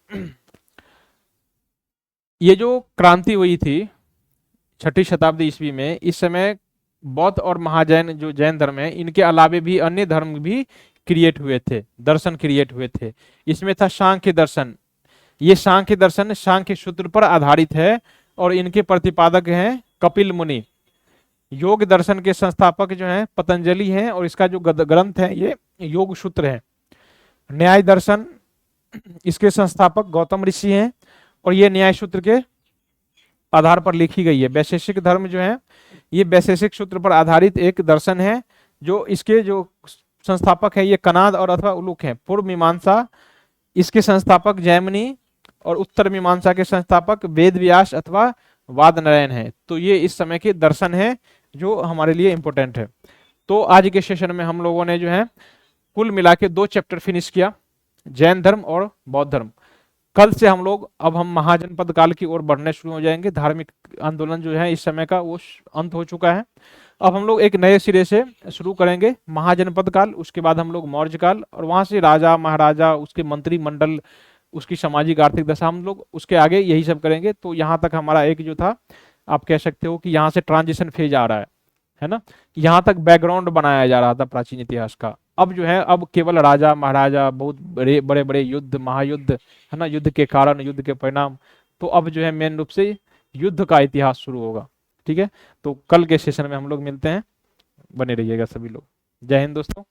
ये जो क्रांति हुई थी 6ठी शताब्दी ईस्वी में, इस समय बौद्ध और महाजैन जो जैन धर्म है, इनके अलावे भी अन्य धर्म भी क्रिएट हुए थे, दर्शन क्रिएट हुए थे। इसमें था सांख्य दर्शन। ये सांख्य दर्शन सांख्य सूत्र पर आधारित है, और इनके प्रतिपादक हैं कपिल मुनि। योग दर्शन के संस्थापक जो हैं पतंजलि हैं, और इसका जो ग्रंथ है ये योग सूत्र है। न्याय दर्शन, इसके संस्थापक गौतम ऋषि हैं, और ये न्याय सूत्र के आधार पर लिखी गई है। वैशेषिक धर्म जो है, ये वैशेषिक सूत्र पर आधारित एक दर्शन है, जो इसके जो संस्थापक है ये कनाद और अथवा उलूक है। पूर्व मीमांसा, इसके संस्थापक जैमिनी, और उत्तर मीमांसा के संस्थापक वेद व्यास अथवा वाद नारायण है। तो ये इस समय के दर्शन है जो हमारे लिए इंपॉर्टेंट है। तो आज के सेशन में हम लोगों ने जो है कुल मिला के 2 चैप्टर फिनिश किया, जैन धर्म और बौद्ध धर्म। कल से हम लोग अब हम महाजनपद काल की ओर बढ़ने शुरू हो जाएंगे। धार्मिक आंदोलन जो है इस समय का वो अंत हो चुका है। अब हम लोग एक नए सिरे से शुरू करेंगे महाजनपद काल, उसके बाद हम लोग मौर्य काल, और वहां से राजा महाराजा, उसके मंत्रिमंडल, उसकी सामाजिक आर्थिक दशा, हम लोग उसके आगे यही सब करेंगे। तो यहाँ तक हमारा एक जो था, आप कह सकते हो कि यहाँ से ट्रांजिशन फेज आ रहा है ना। यहाँ तक बैकग्राउंड बनाया जा रहा था प्राचीन इतिहास का। अब जो है अब केवल राजा महाराजा, बहुत बड़े बड़े बड़े युद्ध, महायुद्ध, है ना, युद्ध के कारण, युद्ध के परिणाम। तो अब जो है मेन रूप से युद्ध का इतिहास शुरू होगा। ठीक है, तो कल के सेशन में हम लोग मिलते हैं, बने रहिएगा सभी लोग। जय हिंद दोस्तों।